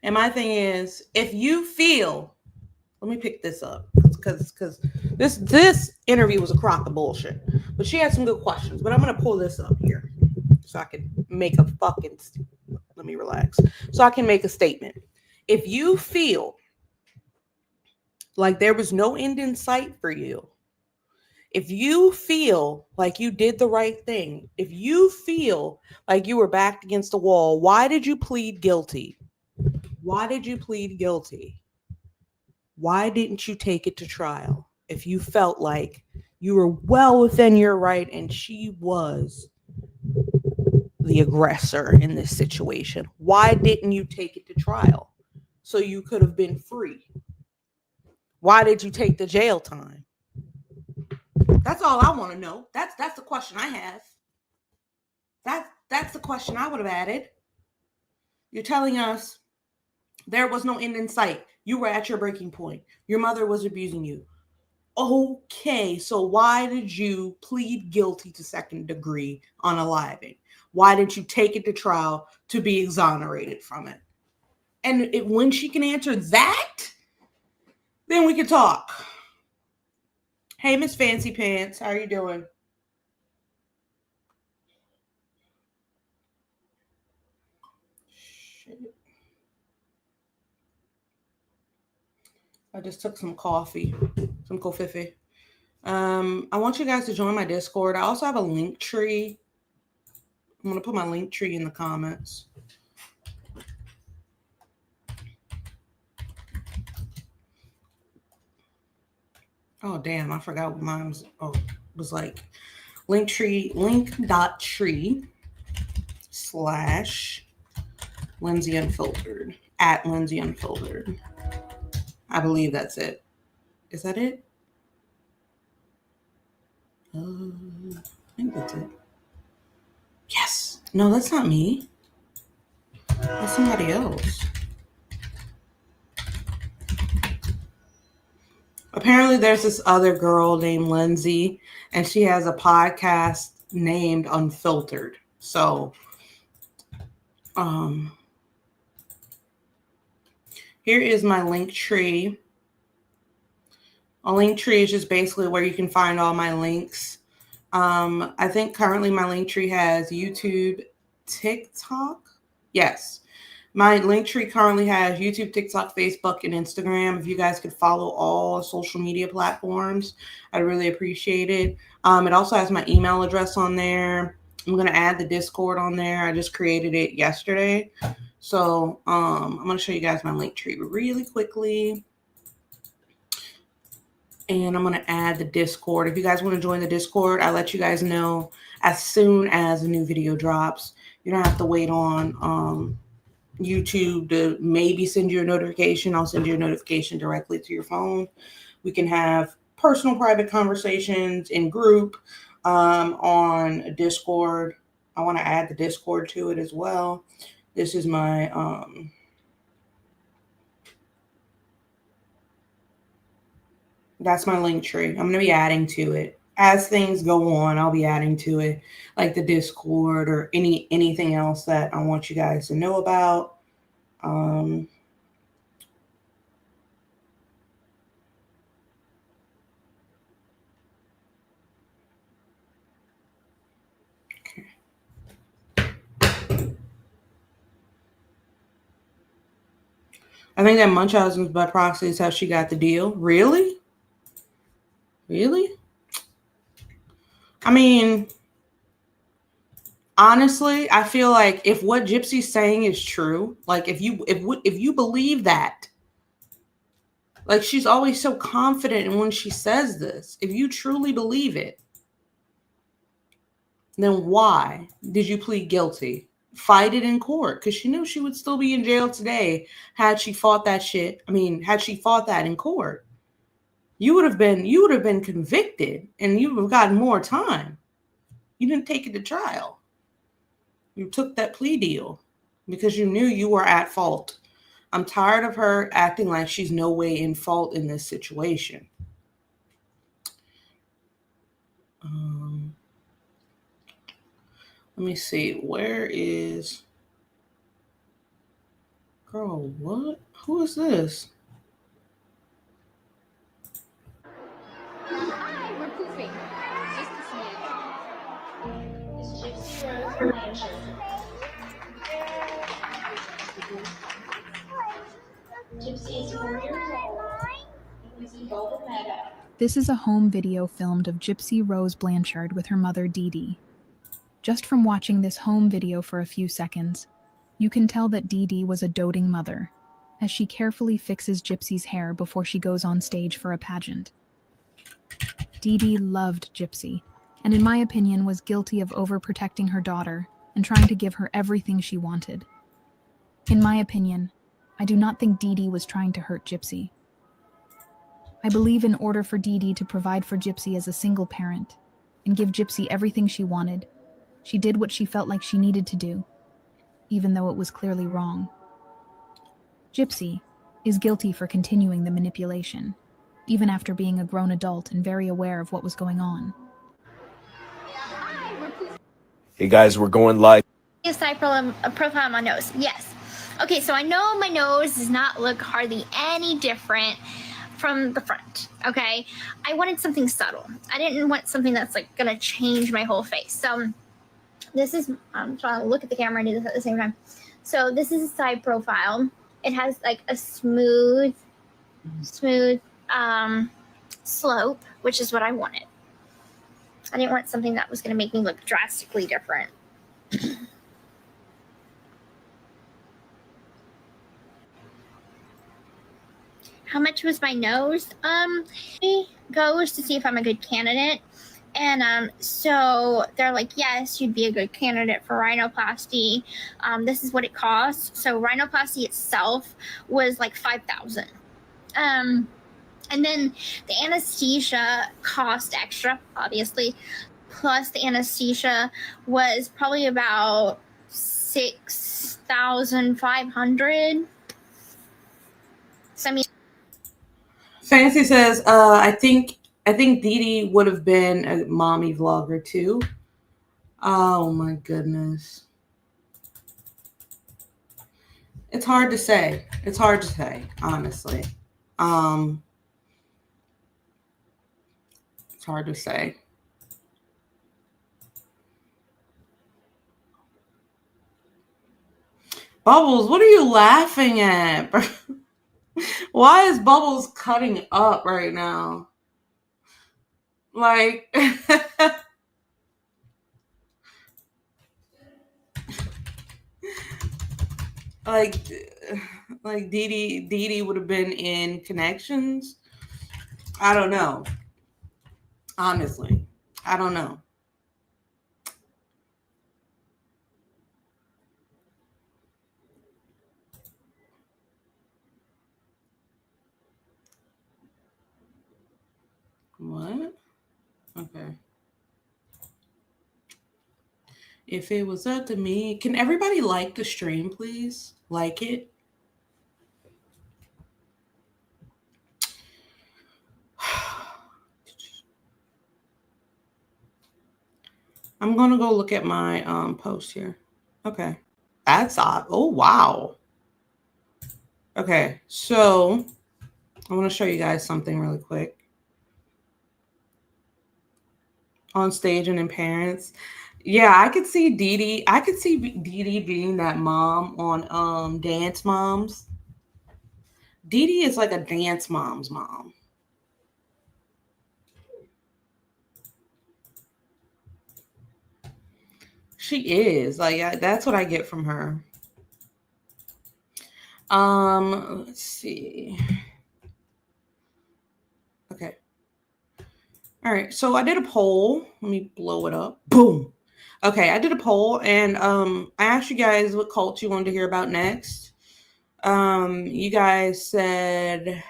S1: And my thing is, if you feel, let me pick this up because this interview was a crock of bullshit. But she had some good questions. But I'm gonna pull this up here so I can make a let me relax. So I can make a statement. If you feel like there was no end in sight for you, if you feel like you did the right thing, if you feel like you were backed against the wall, why did you plead guilty? Why did you plead guilty? Why didn't you take it to trial? If you felt like you were well within your right and she was the aggressor in this situation, why didn't you take it to trial so you could have been free? Why did you take the jail time? That's all I want to know. That's the question I have. That's the question I would have added. You're telling us there was no end in sight. You were at your breaking point. Your mother was abusing you. Okay, so why did you plead guilty to second degree unaliving? Why didn't you take it to trial to be exonerated from it? And when she can answer that, then we can talk. Hey, Miss Fancy Pants, how are you doing? Shit. I just took some coffee, some coffee. I want you guys to join my Discord. I also have a link tree I'm going to put my link tree in the comments. Oh, damn. I forgot what mine was. Oh, was like link.tree / Lindsay Unfiltered @ Lindsay Unfiltered. I believe that's it. Is that it? I think that's it. Yes. No, that's not me. That's somebody else. Apparently, there's this other girl named Lindsay, and she has a podcast named Unfiltered. So, here is my link tree. A link tree is just basically where you can find all my links. I think currently my link tree has YouTube, TikTok. Yes. My link tree currently has YouTube, TikTok, Facebook, and Instagram. If you guys could follow all social media platforms, I'd really appreciate it. It also has my email address on there. I'm going to add the Discord on there. I just created it yesterday. So I'm going to show you guys my link tree really quickly. And I'm going to add the Discord. If you guys want to join the Discord, I'll let you guys know as soon as a new video drops. You don't have to wait on YouTube to maybe send you a notification. I'll send you a notification directly to your phone. We can have personal private conversations in group on Discord. I want to add the Discord to it as well. This is my that's my link tree. I'm going to be adding to it. As things go on, I'll be adding to it, like the Discord or anything else that I want you guys to know about. Okay. I think that Munchausen's by proxy is how she got the deal. Really? Really? I mean, honestly, I feel like if what Gypsy's saying is true, like if you believe that, like she's always so confident in when she says this, if you truly believe it, then why did you plead guilty? Fight it in court, because she knew she would still be in jail today had she fought that shit. I mean, had she fought that in court. You would have been convicted and you would have gotten more time. You didn't take it to trial. You took that plea deal because you knew you were at fault. I'm tired of her acting like she's no way in fault in this situation. Let me see. Where is... Girl, what? Who is this?
S13: Hi, we're poofing. Nice to see you. It's Gypsy Rose Blanchard. Gypsy is 4 years old. Lives in Golden Meadow.
S14: This is a home video filmed of Gypsy Rose Blanchard with her mother Dee Dee. Just from watching this home video for a few seconds, you can tell that Dee Dee was a doting mother, as she carefully fixes Gypsy's hair before she goes on stage for a pageant. Dee Dee loved Gypsy, and in my opinion was guilty of overprotecting her daughter and trying to give her everything she wanted. In my opinion, I do not think Dee Dee was trying to hurt Gypsy. I believe in order for Dee Dee to provide for Gypsy as a single parent and give Gypsy everything she wanted, she did what she felt like she needed to do, even though it was clearly wrong. Gypsy is guilty for continuing the manipulation, even after being a grown adult and very aware of what was going on.
S6: Hey guys, we're going live.
S8: A side profile on my nose. Yes. Okay, so I know my nose does not look hardly any different from the front. Okay, I wanted something subtle. I didn't want something that's like gonna change my whole face. So this is, I'm trying to look at the camera and do this at the same time. So this is a side profile. It has like a smooth slope, which is what I wanted. I didn't want something that was going to make me look drastically different. How much was my nose? He goes to see if I'm a good candidate. And so they're like, yes, you'd be a good candidate for rhinoplasty. This is what it costs. So rhinoplasty itself was like $5,000. And then the anesthesia cost extra, obviously. Plus the anesthesia was probably about $6,500. So I mean,
S1: Fancy says, I think Dee Dee would have been a mommy vlogger too. Oh my goodness. It's hard to say. It's hard to say, honestly. It's hard to say. Bubbles, what are you laughing at? Why is Bubbles cutting up right now? Like, like Dee Dee would have been in Connections. I don't know. Honestly, I don't know. What? Okay. If it was up to me, can everybody like the stream, please? Like it. I'm gonna go look at my post here. Okay. That's odd. Oh wow. Okay, so I want to show you guys something really quick. On stage and in parents. Yeah, I could see Dee Dee. I could see Dee Dee being that mom on Dance Moms. Dee Dee is like a Dance Mom's mom. She is. Like, that's what I get from her. Let's see. Okay. All right, so I did a poll. Let me blow it up. Boom. Okay, I did a poll, and I asked you guys what cult you wanted to hear about next. You guys said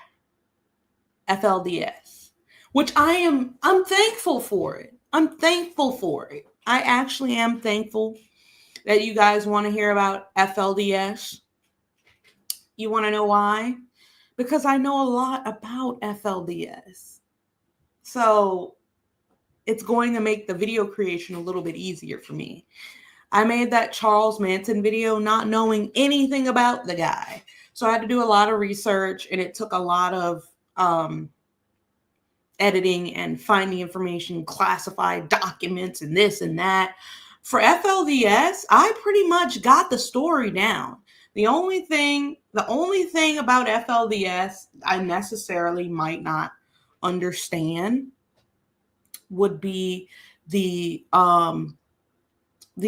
S1: FLDS, which I'm thankful for it. I'm thankful for it. I actually am thankful that you guys want to hear about FLDS. You want to know why? Because I know a lot about FLDS. So it's going to make the video creation a little bit easier for me. I made that Charles Manson video not knowing anything about the guy. So I had to do a lot of research, and it took a lot of editing and finding information, classified documents and this and that. For FLDS, I pretty much got the story down. The only thing about FLDS I necessarily might not understand would be the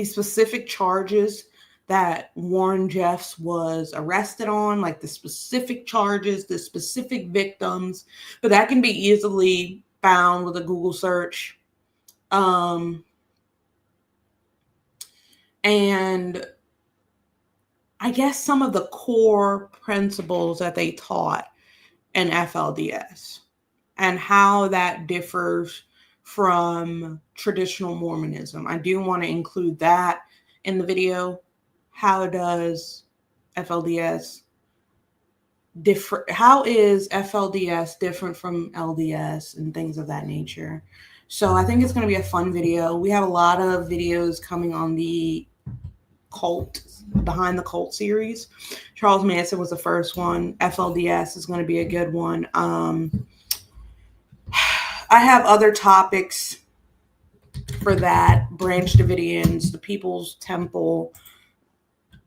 S1: specific charges that Warren Jeffs was arrested on, like the specific charges, the specific victims, but that can be easily found with a Google search. And I guess some of the core principles that they taught in FLDS and how that differs from traditional Mormonism. I do want to include that in the video. How does FLDS differ? How is FLDS different from LDS and things of that nature? So I think it's going to be a fun video. We have a lot of videos coming on the cult, Behind the Cult series. Charles Manson was the first one. FLDS is going to be a good one. I have other topics for that. Branch Davidians, the People's Temple,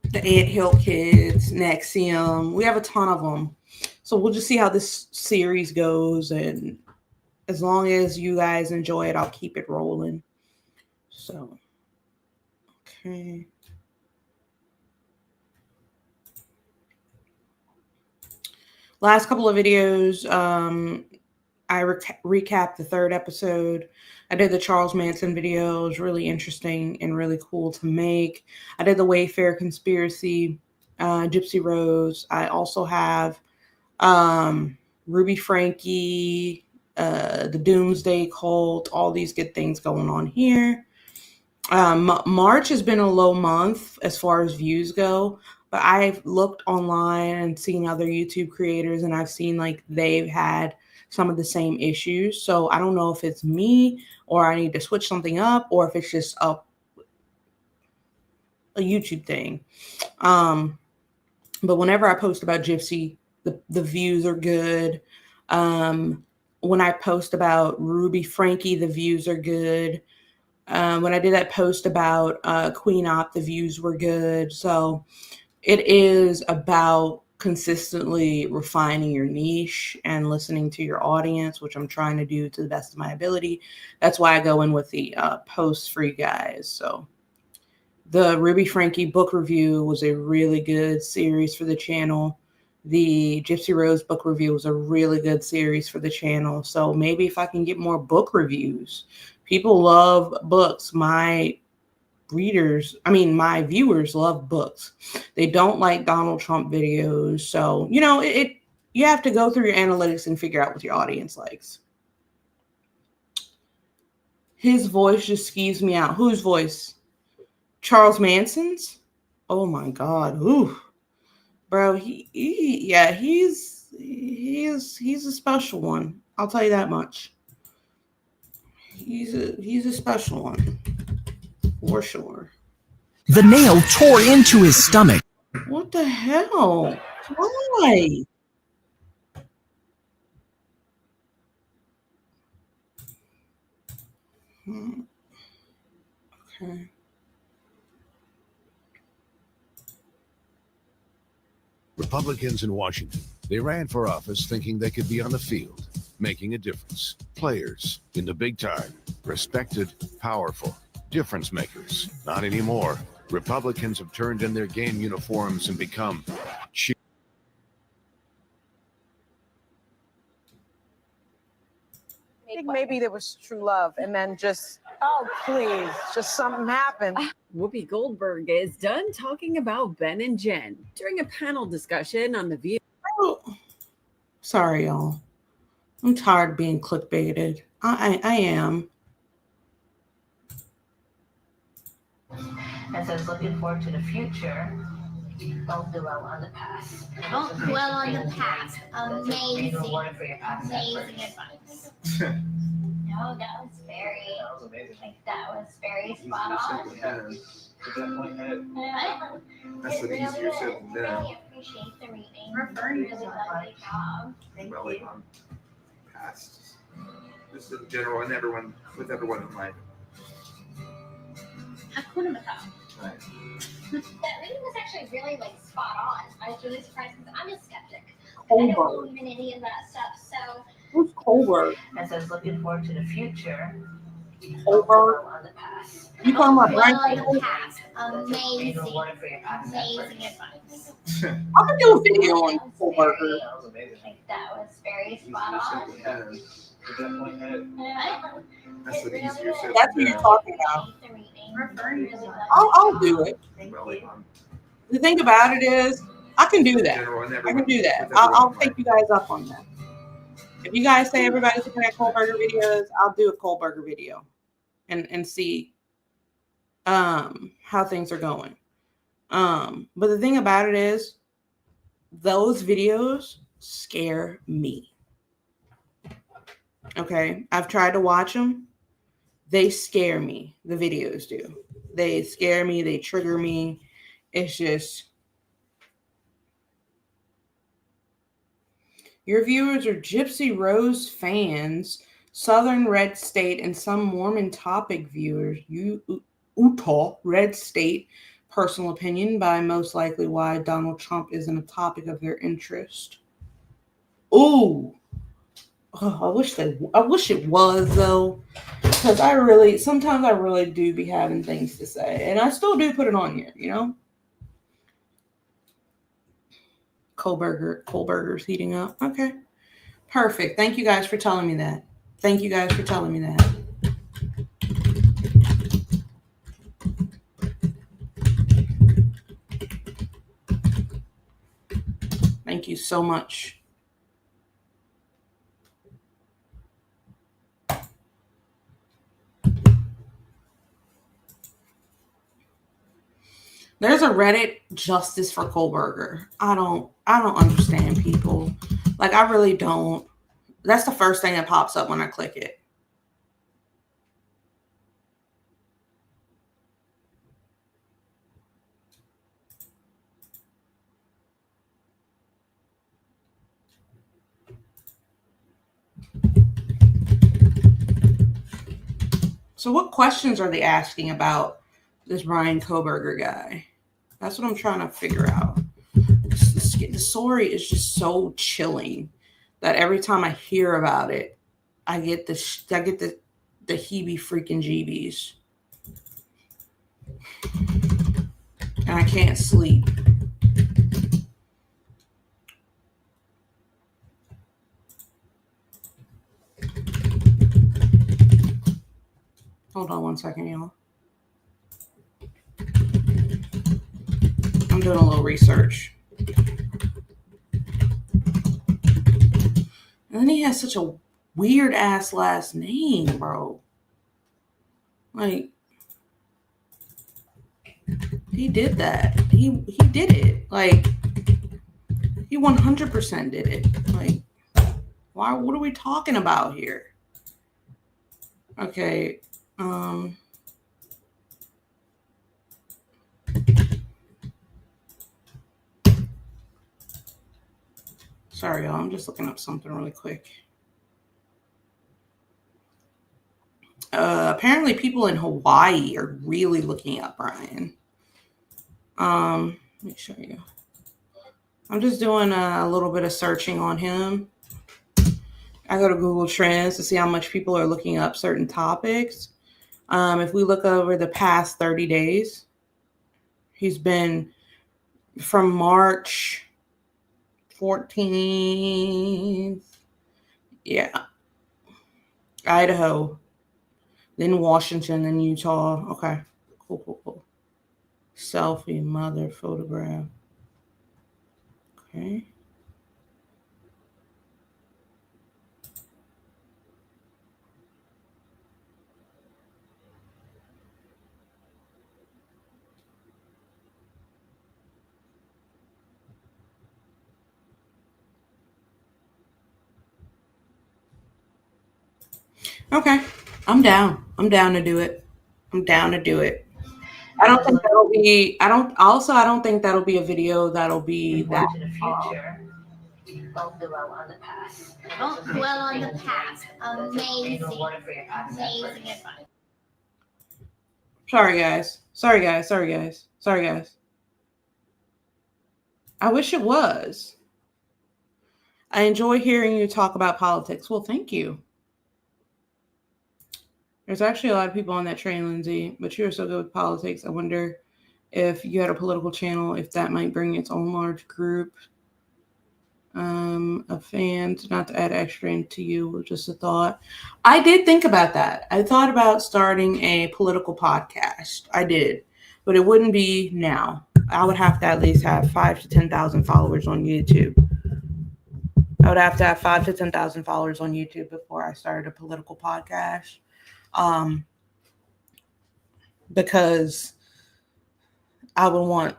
S1: the Ant Hill Kids, Nexium. We have a ton of them. So we'll just see how this series goes. And as long as you guys enjoy it, I'll keep it rolling. So, okay. Okay. Last couple of videos, I recapped the 3rd episode. I did the Charles Manson video. It was really interesting and really cool to make. I did the Wayfair conspiracy, Gypsy Rose. I also have Ruby Frankie, the Doomsday Cult, all these good things going on here. March has been a low month as far as views go, but I've looked online and seen other YouTube creators, and I've seen like they've had some of the same issues. So I don't know if it's me or I need to switch something up, or if it's just a YouTube thing. But whenever I post about Gypsy, the views are good. When I post about Ruby Frankie, the views are good. When I did that post about Queen Op, the views were good. So it is about consistently refining your niche and listening to your audience, which I'm trying to do to the best of my ability. That's why I go in with the posts for you guys. So the Ruby Frankie book review was a really good series for the channel. The Gypsy Rose book review was a really good series for the channel. So maybe if I can get more book reviews. People love books. My viewers love books. They don't like Donald Trump videos. So, you have to go through your analytics and figure out what your audience likes. His voice just skeeves me out. Whose voice? Charles Manson's? Oh my God. Ooh. Bro, he's a special one. I'll tell you that much. He's a special one. For sure.
S15: The nail tore into his stomach.
S1: What the hell? Why? Okay.
S16: Republicans in Washington, they ran for office thinking they could be on the field, making a difference. Players in the big time, respected, powerful, difference makers. Not anymore. Republicans have turned in their game uniforms and become cheap.
S17: I think maybe there was true love, and then just, oh, please, just something happened.
S18: Whoopi Goldberg is done talking about Ben and Jen during a panel discussion on The View.
S1: Oh, sorry, y'all. I'm tired of being clickbaited. I am.
S19: And says, looking forward to the future. Don't dwell on the past.
S8: Don't dwell on the past. Amazing.
S19: For your past.
S8: Amazing advice. No, that was very.
S4: That was amazing.
S8: That was very spot on.
S4: That's what easier said than done.
S8: Really appreciate the reading. Really lovely job.
S4: Well, like on past, just in general, and everyone with everyone in life.
S8: Hakuna Matata.
S4: Right.
S8: That reading was actually really spot on. I was really surprised because I'm a skeptic. I
S1: Colbert.
S8: don't believe in any of that stuff. So
S1: Who's Colbert?
S19: And says, looking forward to the future.
S1: Colbert.
S19: On the past.
S1: You talking about
S8: dwell
S1: Brian?
S8: on the past. Amazing.
S19: For your past.
S8: Amazing advice.
S1: I could do a video on Colbert.
S8: That was very spot on.
S4: That's what easier said
S1: That's what
S4: than
S1: you're
S4: done.
S1: talking about. I'll do it.
S4: Well, like on
S1: The thing about it is, I can do that.
S4: general, and
S1: I
S4: everyone
S1: can do that.
S4: with
S1: I'll
S4: everyone in
S1: take
S4: life.
S1: you guys up on that. If you guys say everybody's looking at Kohlberger videos, I'll do a Kohlberger video and see how things are going. But the thing about it is, those videos scare me. Okay, I've tried to watch them. They scare me. The videos do. They scare me. They trigger me. It's just, your viewers are Gypsy Rose fans, Southern Red State, and some Mormon topic viewers. Utah Red State, personal opinion by most likely why Donald Trump isn't a topic of their interest. Ooh. Oh, I wish it was though. Because sometimes I really do be having things to say. And I still do put it on here, you know? Kohlberger's heating up. Okay. Perfect. Thank you guys for telling me that. Thank you guys for telling me that. Thank you so much. There's a Reddit justice for Kohlberger. I don't understand people. Like, I really don't. That's the first thing that pops up when I click it. So what questions are they asking about this Ryan Kohlberger guy? That's what I'm trying to figure out. The story is just so chilling that every time I hear about it, I get the heebie freaking jeebies. And I can't sleep. Hold on one second, y'all. I'm doing a little research. And then he has such a weird ass last name, bro. Like, he did that. He did it. Like, he 100% did it. Like, why? What are we talking about here? Okay. Sorry, y'all. I'm just looking up something really quick. Apparently people in Hawaii are really looking up Brian. Let me show you. I'm just doing a little bit of searching on him. I go to Google Trends to see how much people are looking up certain topics. If we look over the past 30 days, he's been from March 14th. Yeah. Idaho. Then Washington, then Utah. Okay. Cool. Selfie, mother, photograph. Okay. Okay. I'm down. I'm down to do it. I don't think that'll be, I don't think that'll be a video that'll be that.
S19: To the future. Don't dwell on the past.
S8: Don't dwell on the past. Amazing.
S19: Water for your past.
S8: Amazing advice.
S1: Sorry, guys. I wish it was. I enjoy hearing you talk about politics. Well, thank you. There's actually a lot of people on that train, Lindsay, but you're so good with politics. I wonder if you had a political channel, if that might bring its own large group of fans, not to add extra into you, just a thought. I did think about that. I thought about starting a political podcast. I did, but it wouldn't be now. I would have to at least have 5,000 to 10,000 followers on YouTube. I would have to have 5,000 to 10,000 followers on YouTube before I started a political podcast. Because I would want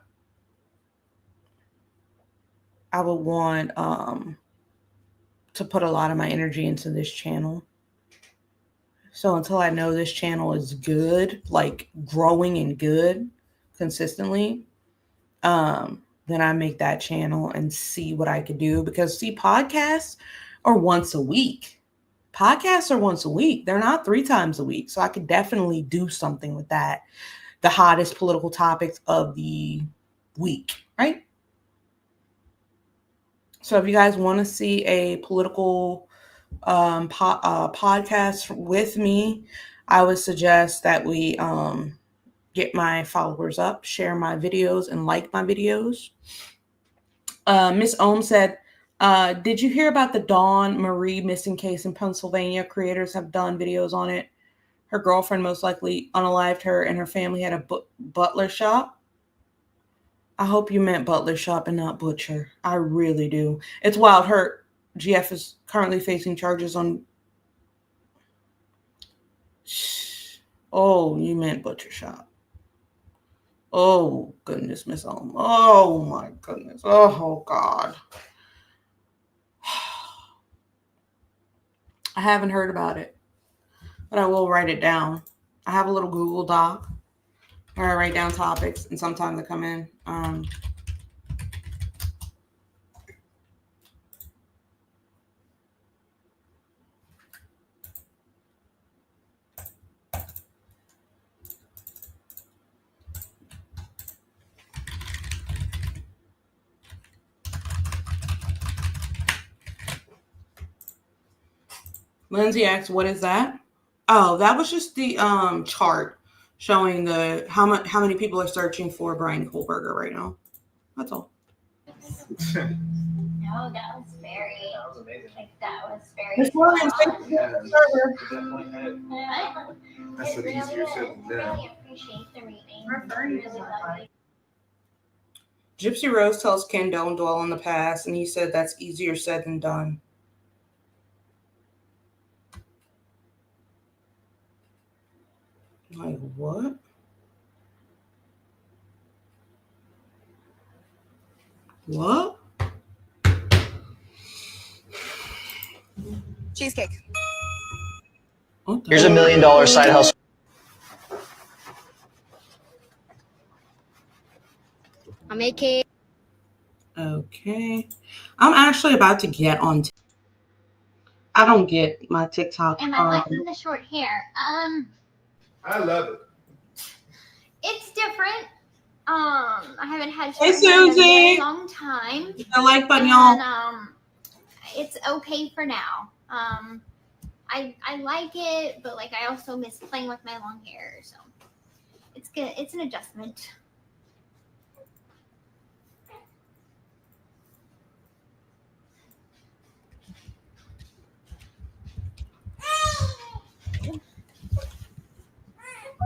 S1: to put a lot of my energy into this channel. So until I know this channel is good, like growing and good consistently, then I make that channel and see what I could do. Because podcasts are once a week. They're not 3 times a week. So I could definitely do something with that. The hottest political topics of the week, right? So if you guys want to see a political podcast with me, I would suggest that we get my followers up, share my videos, and like my videos. Miss Ohm said, did you hear about the Dawn Marie missing case in Pennsylvania? Creators have done videos on it. Her girlfriend most likely unalived her, and her family had a butler shop. I hope you meant butler shop and not butcher. I really do. It's wild. Her GF is currently facing charges on... Oh, you meant butcher shop. Oh, goodness, Miss Ohm. Oh, my goodness. Oh, God. I haven't heard about it, but I will write it down. I have a little Google Doc where I write down topics, and sometimes they come in. Lindsay asks, what is that? Oh, that was just the chart showing the how many people are searching for Brian Kohlberger right now. That's all.
S8: No, that was very.
S4: That was amazing.
S8: Like, that was very.
S1: Miss Williams, thank you
S4: Yeah,
S1: for the server.
S4: definitely had it.
S8: I
S4: That's what easier said than done.
S8: really appreciate the reading. Really love it.
S1: Gypsy Rose tells Ken don't dwell on the past, and he said that's easier said than done. Like, what? What?
S17: Cheesecake.
S20: Here's $1 million side hustle.
S2: I make it.
S1: Okay. I'm actually about to get on. I don't get my TikTok.
S8: Am I liking the short hair?
S4: I love it.
S8: It's different. I haven't had
S1: Hey,
S8: short hair in a
S1: Susie.
S8: very long time.
S1: I like button,
S8: And,
S1: y'all.
S8: it's okay for now. I like it, but like I also miss playing with my long hair, so it's good. It's an adjustment.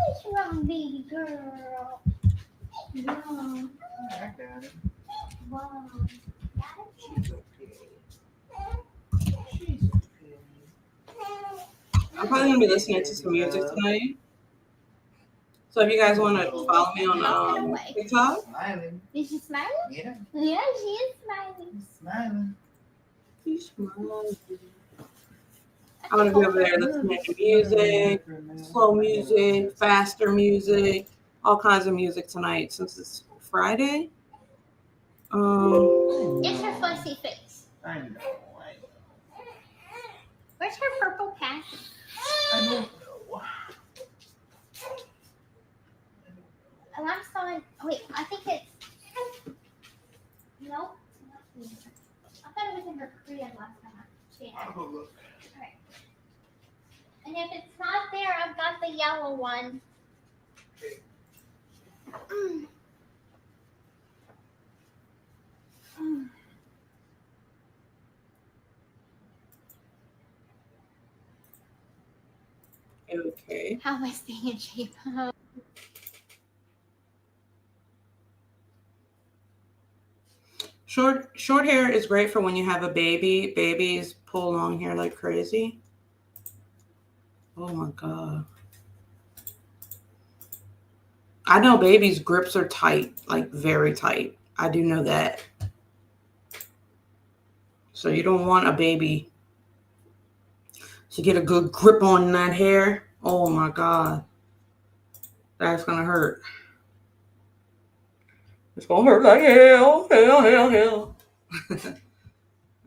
S8: What's wrong, baby girl? No.
S4: I got it.
S8: Wow.
S4: She's okay.
S1: I'm probably gonna be listening to some music tonight. So if you guys want to follow me on TikTok,
S4: Smiling.
S8: Is she smiling?
S4: Yeah.
S8: Yeah, she is smiling.
S4: Smiling.
S1: she's smiling. I'm gonna be over there listening to music, slow music, faster music, all kinds of music tonight since it's Friday.
S8: It's her fussy face.
S4: I know.
S8: Where's her purple patch?
S4: I don't know.
S8: Oh, I'm sorry. Wait, I think it's. No. I thought it was in her Korean last time. She had.
S4: I'll go look.
S8: Alright. And if it's not there, I've got the yellow one. Mm. Mm.
S1: Okay.
S8: How am I staying in shape?
S1: Short hair is great for when you have a baby. Babies pull long hair like crazy. Oh my God. I know babies' grips are tight, like very tight. I do know that. So you don't want a baby to get a good grip on that hair. Oh my God. That's gonna hurt. It's gonna hurt like hell. All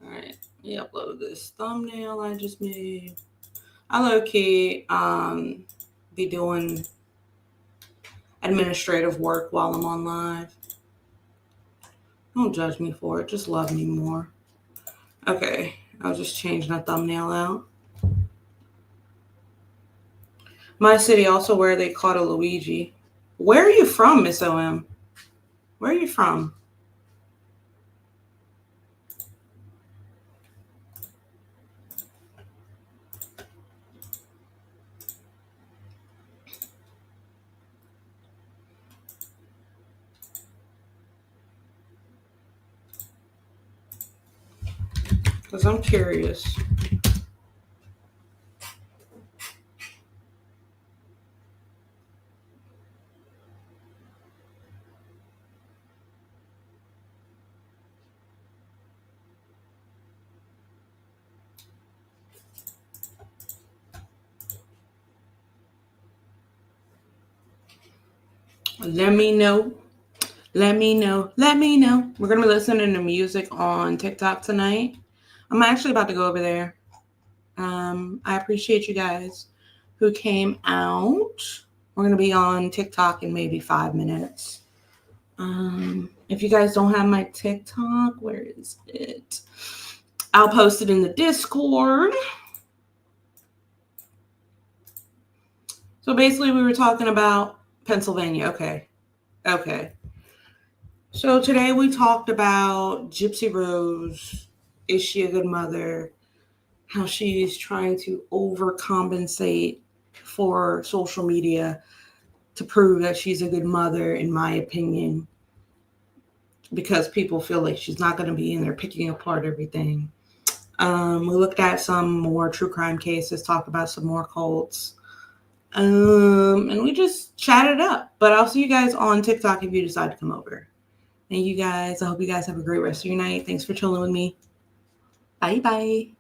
S1: right, let me upload this thumbnail I just made. I low-key be doing administrative work while I'm on live. Don't judge me for it. Just love me more. Okay, I'll just change that thumbnail out. My city also where they caught a Luigi. Where are you from, Miss OM? Where are you from? Because I'm curious. Let me know. Let me know. Let me know. We're going to be listening to music on TikTok tonight. I'm actually about to go over there. I appreciate you guys who came out. We're going to be on TikTok in maybe 5 minutes. If you guys don't have my TikTok, where is it? I'll post it in the Discord. So basically we were talking about Pennsylvania. Okay. So today we talked about Gypsy Rose. Is she a good mother? How she's trying to overcompensate for social media to prove that she's a good mother, in my opinion, because people feel like she's not going to be in there picking apart everything. We looked at some more true crime cases, talked about some more cults, and we just chatted up. But I'll see you guys on TikTok if you decide to come over. Thank you guys. I hope you guys have a great rest of your night. Thanks for chilling with me. Bye-bye.